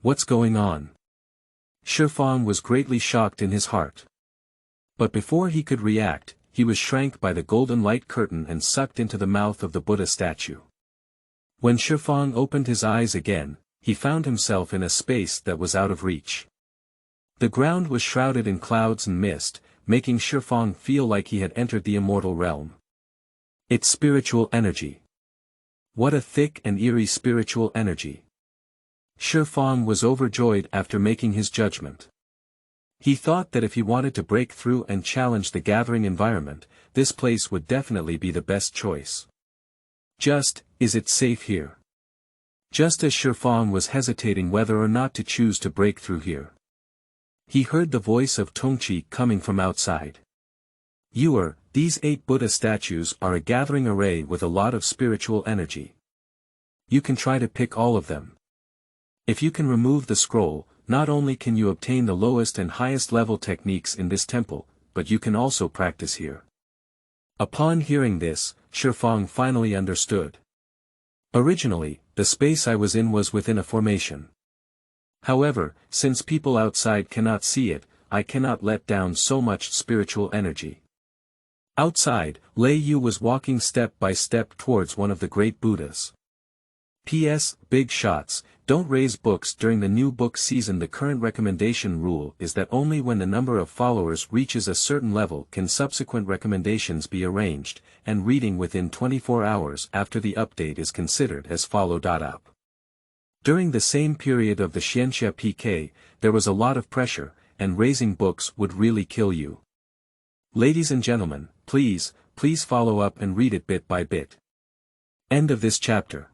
What's going on? Shifang was greatly shocked in his heart. But before he could react, he was shrank by the golden light curtain and sucked into the mouth of the Buddha statue. When Shifang opened his eyes again, he found himself in a space that was out of reach. The ground was shrouded in clouds and mist, making Shifang feel like he had entered the immortal realm. It's spiritual energy. What a thick and eerie spiritual energy. Shifang was overjoyed after making his judgment. He thought that if he wanted to break through and challenge the gathering environment, this place would definitely be the best choice. Is it safe here? Just as Shifang was hesitating whether or not to choose to break through here, he heard the voice of Tongchi coming from outside. These 8 Buddha statues are a gathering array with a lot of spiritual energy. You can try to pick all of them. If you can remove the scroll, not only can you obtain the lowest and highest level techniques in this temple, but you can also practice here. Upon hearing this, Shifang finally understood. Originally, the space I was in was within a formation. However, since people outside cannot see it, I cannot let down so much spiritual energy. Outside, Lei Yu was walking step by step towards one of the great Buddhas. P.S. Big shots, don't raise books during the new book season. The current recommendation rule is that only when the number of followers reaches a certain level can subsequent recommendations be arranged, and reading within 24 hours after the update is considered as follow-up. During the same period of the Xianxia PK, there was a lot of pressure, and raising books would really kill you. Ladies and gentlemen, please follow up and read it bit by bit. End of this chapter.